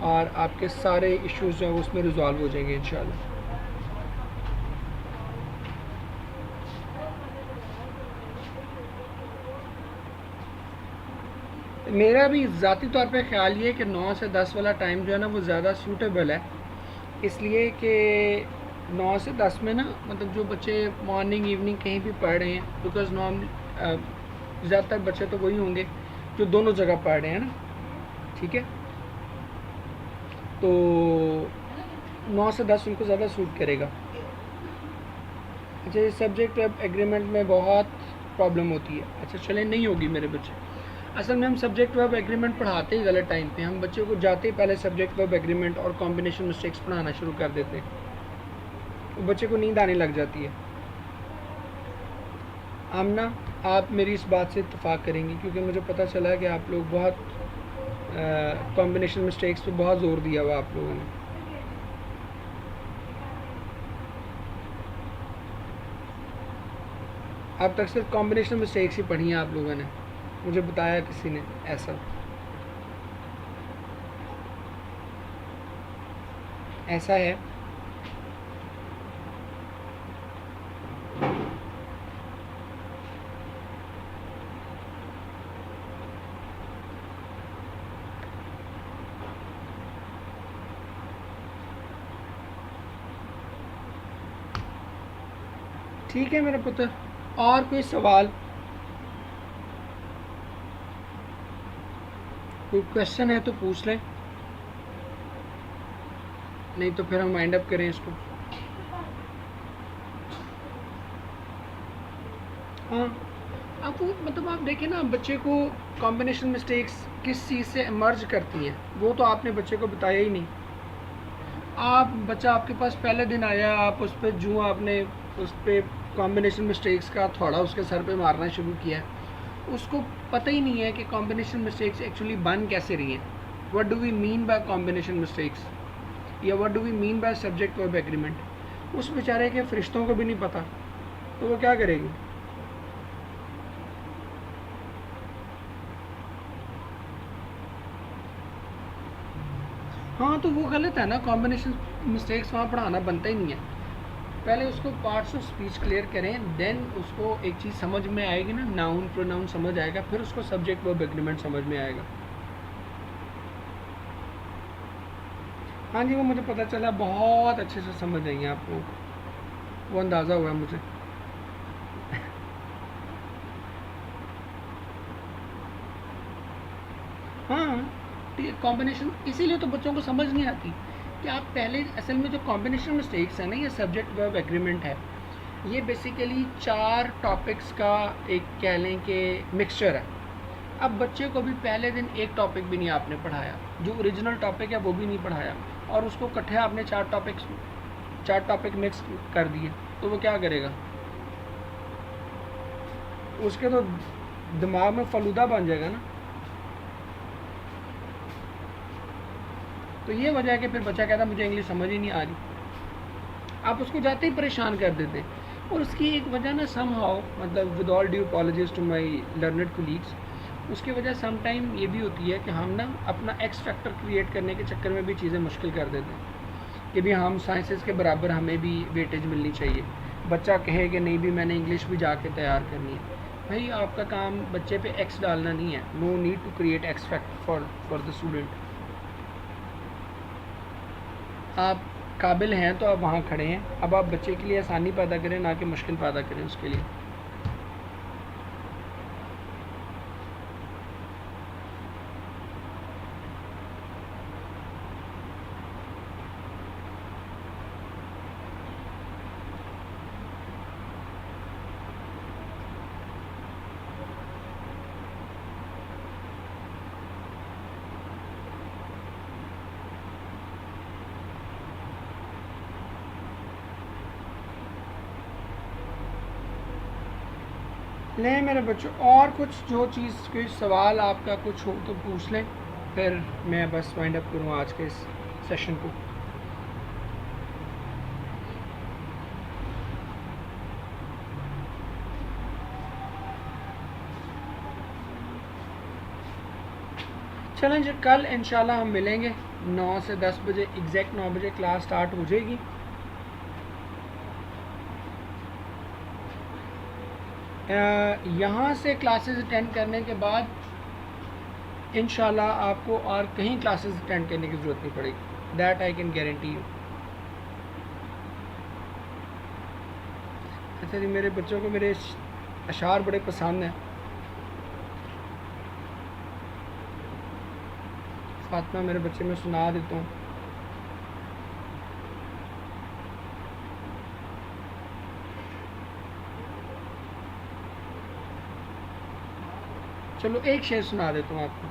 और आपके सारे इश्यूज जो हैं वो उसमें रिजॉल्व हो जाएंगे इंशाल्लाह। मेरा भी ज़ाती तौर पे ख्याल ये है कि 9 से 10 वाला टाइम जो है ना वो ज़्यादा सूटेबल है, इसलिए कि 9 से 10 में ना मतलब जो बच्चे मॉर्निंग इवनिंग कहीं भी पढ़ रहे हैं, बिकॉज ज़्यादातर बच्चे तो वही होंगे जो दोनों जगह पढ़ रहे हैं ना, ठीक है? तो 9 से 10 उनको ज़्यादा सूट करेगा। अच्छा, सब्जेक्ट वेब एग्रीमेंट में बहुत प्रॉब्लम होती है। अच्छा चलें, नहीं होगी मेरे बच्चे। असल में हम सब्जेक्ट वर्ब एग्रीमेंट पढ़ाते ही गलत टाइम पे। हम बच्चों को जाते ही पहले सब्जेक्ट वर्ब एग्रीमेंट और कॉम्बिनेशन मिस्टेक्स पढ़ाना शुरू कर देते हैं, तो बच्चे को नींद आने लग जाती है। आमना, आप मेरी इस बात से इत्तेफाक करेंगी क्योंकि मुझे पता चला है कि आप लोग बहुत कॉम्बिनेशन मिस्टेक्स पे बहुत ज़ोर दिया हुआ आप लोगों ने। अब तक सिर्फ कॉम्बिनेशन मिस्टेक्स ही पढ़ी हैं आप लोगों ने, मुझे बताया किसी ने ऐसा है। ठीक है मेरे पुत्र, और कोई सवाल, कोई क्वेश्चन है तो पूछ लें, नहीं तो फिर हम वाइंड अप करें इसको। हाँ, अब वो मतलब आप देखें ना, बच्चे को कॉम्बिनेशन मिस्टेक्स किस चीज़ से इमर्ज करती हैं वो तो आपने बच्चे को बताया ही नहीं। आप बच्चा आपके पास पहले दिन आया, आप उस पर जो आपने उस पर कॉम्बिनेशन मिस्टेक्स का थोड़ा उसके सर पे मारना शुरू किया, उसको पता ही नहीं है कि कॉम्बिनेशन मिस्टेक्स एक्चुअली बन कैसे रही हैं। What do we mean by combination mistakes, या what do we mean by subject verb agreement. उस बेचारे के फरिश्तों को भी नहीं पता, तो वो क्या करेगी? हाँ, तो वो गलत है ना, कॉम्बिनेशन मिस्टेक्स वहाँ पढ़ाना बनता ही नहीं है। पहले उसको पार्ट्स ऑफ स्पीच क्लियर करें, देन उसको एक चीज़ समझ में आएगी ना, नाउन प्रोनाउन समझ आएगा, फिर उसको सब्जेक्ट वर्ब एग्रीमेंट समझ में आएगा। हाँ जी, वो मुझे पता चला, बहुत अच्छे से समझ आई है आपको, वो अंदाज़ा हुआ है मुझे। हाँ, कॉम्बिनेशन इसीलिए तो बच्चों को समझ नहीं आती कि आप पहले, असल में जो कॉम्बिनेशन मिस्टेक्स है ना, ये सब्जेक्ट वर्ब एग्रीमेंट है, ये बेसिकली 4 टॉपिक्स का एक कह लें कि मिक्सचर है। अब बच्चे को भी पहले दिन एक टॉपिक भी नहीं आपने पढ़ाया, जो ओरिजिनल टॉपिक है वो भी नहीं पढ़ाया, और उसको इकट्ठे आपने 4 टॉपिक मिक्स कर दिए, तो वो क्या करेगा? उसके तो दिमाग में फलूदा बन जाएगा ना। तो ये वजह है कि फिर बच्चा कहता मुझे इंग्लिश समझ ही नहीं आ रही, आप उसको जाते ही परेशान कर देते। और उसकी एक वजह ना सम हाउ, मतलब with all due apologies to my learned colleagues, उसकी वजह सम टाइम ये भी होती है कि हम ना अपना एक्स फैक्टर क्रिएट करने के चक्कर में भी चीज़ें मुश्किल कर देते हैं कि भी हम साइंसेस के बराबर हमें भी वेटेज मिलनी चाहिए। बच्चा कहे कि नहीं भी मैंने इंग्लिश भी जाके तैयार करनी है, भाई आपका काम बच्चे पे एक्स डालना नहीं है। No need to create X factor for the student. आप काबिल हैं तो आप वहाँ खड़े हैं, अब आप बच्चे के लिए आसानी पैदा करें, ना कि मुश्किल पैदा करें उसके लिए। लें मेरे बच्चों, और कुछ जो चीज़, कोई सवाल आपका कुछ हो तो पूछ लें, फिर मैं बस वाइंड अप करूँ आज के इस सेशन को। चलें जी, कल इंशाल्लाह हम मिलेंगे 9 से 10 बजे, एग्जैक्ट 9 बजे क्लास स्टार्ट हो जाएगी। यहाँ से क्लासेस अटेंड करने के बाद इंशाल्लाह आपको और कहीं क्लासेस अटेंड करने की ज़रूरत नहीं पड़ेगी, that I can guarantee you. अच्छा जी, मेरे बच्चों को मेरे अशार बड़े पसंद हैं। फातिमा, मेरे बच्चे मैं सुना देता हूँ। चलो एक शेर सुना देता हूँ आपको।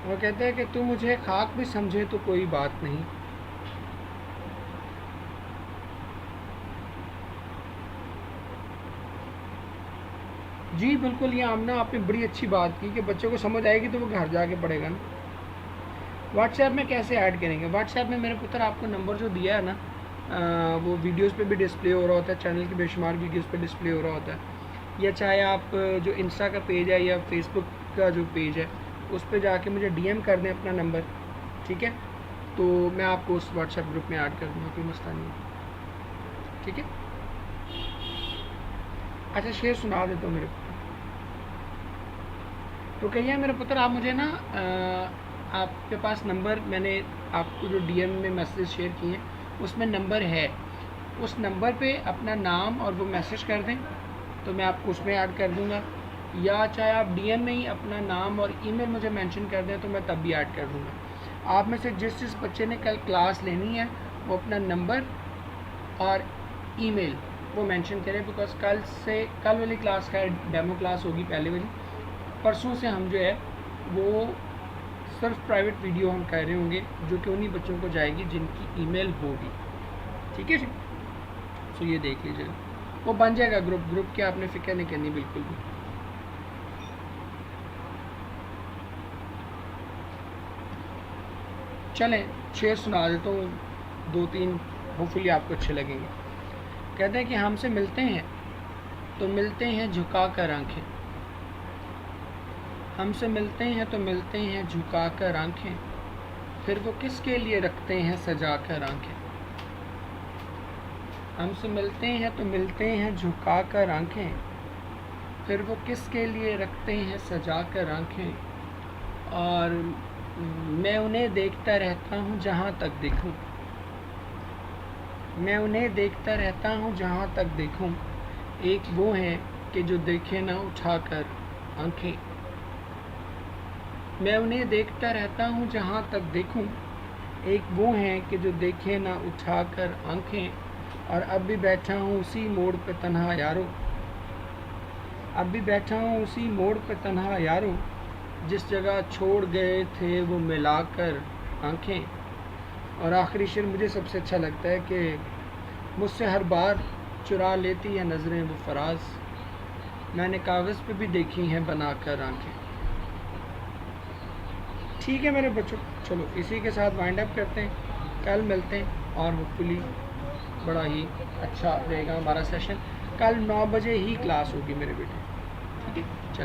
वो कहते हैं कि तू मुझे खाक भी समझे तो कोई बात नहीं, जी बिल्कुल। ये आमना आपने बड़ी अच्छी बात की कि बच्चों को समझ आएगी तो वो घर जाके पढ़ेगा ना। व्हाट्सएप में कैसे ऐड करेंगे? व्हाट्सएप में मेरे पुत्र आपको नंबर जो दिया है ना, वो वीडियोस पे भी डिस्प्ले हो रहा होता है, चैनल की बेशुमार वीडियोस पे डिस्प्ले हो रहा होता है, या चाहे आप जो इंस्टा का पेज है या फेसबुक का जो पेज है उस पर जाके मुझे डीएम कर दें अपना नंबर, ठीक है? तो मैं आपको उस व्हाट्सएप ग्रुप में ऐड कर दूँगा, कोई मसला नहीं है, ठीक है? अच्छा, शेर सुना देता हूँ मेरे पुत्र। तो कहिए मेरे पुत्र, आप मुझे ना आपके पास नंबर, मैंने आपको जो डीएम में मैसेज शेयर किए हैं उसमें नंबर है, उस नंबर पे अपना नाम और वो मैसेज कर दें तो मैं आपको उसमें ऐड कर दूंगा, या चाहे आप डीएम में ही अपना नाम और ईमेल मुझे मेंशन कर दें तो मैं तब भी ऐड कर दूंगा। आप में से जिस बच्चे ने कल क्लास लेनी है वो अपना नंबर और ईमेल वो मेंशन करें, बिकॉज कल वाली क्लास का डेमो क्लास होगी पहले वाली, परसों से हम जो है वो सिर्फ प्राइवेट वीडियो हम कर रहे होंगे जो कि उन्हीं बच्चों को जाएगी जिनकी ईमेल होगी, ठीक है जी? तो ये देख लीजिएगा, वो बन जाएगा ग्रुप की आपने फिक्र नहीं करनी बिल्कुल भी। चलें शेर सुना देता हूँ, 2-3 होपफुली आपको अच्छे लगेंगे। कहते हैं कि हमसे मिलते हैं तो मिलते हैं झुका कर आँखें, हमसे मिलते हैं तो मिलते हैं झुका कर आँखें, फिर वो किसके लिए रखते हैं सजा कर आँखें। हमसे मिलते हैं तो मिलते हैं झुका कर आँखें, फिर वो किसके लिए रखते हैं सजा कर आँखें। और मैं उन्हें देखता रहता हूँ जहाँ तक देखूँ, मैं उन्हें देखता रहता हूँ जहाँ तक देखूँ, एक वो हैं कि जो देखे ना उठाकर आंखें। मैं उन्हें देखता रहता हूँ जहाँ तक देखूँ, एक वो हैं कि जो देखे ना उठाकर आंखें। और अब भी बैठा हूँ उसी मोड़ पे तन्हा यारो, अब भी बैठा हूँ उसी मोड़ पे तन्हा यारो, जिस जगह छोड़ गए थे वो मिलाकर आंखें। और आखिरी शेर मुझे सबसे अच्छा लगता है कि मुझसे हर बार चुरा लेती है नज़रें वो फराज, मैंने कागज़ पे भी देखी हैं बनाकर आंखें। ठीक है मेरे बच्चों, चलो इसी के साथ वाइंड अप करते हैं, कल मिलते हैं और होपफुली बड़ा ही अच्छा रहेगा हमारा सेशन। कल 9 बजे ही क्लास होगी मेरे बेटे, ठीक है।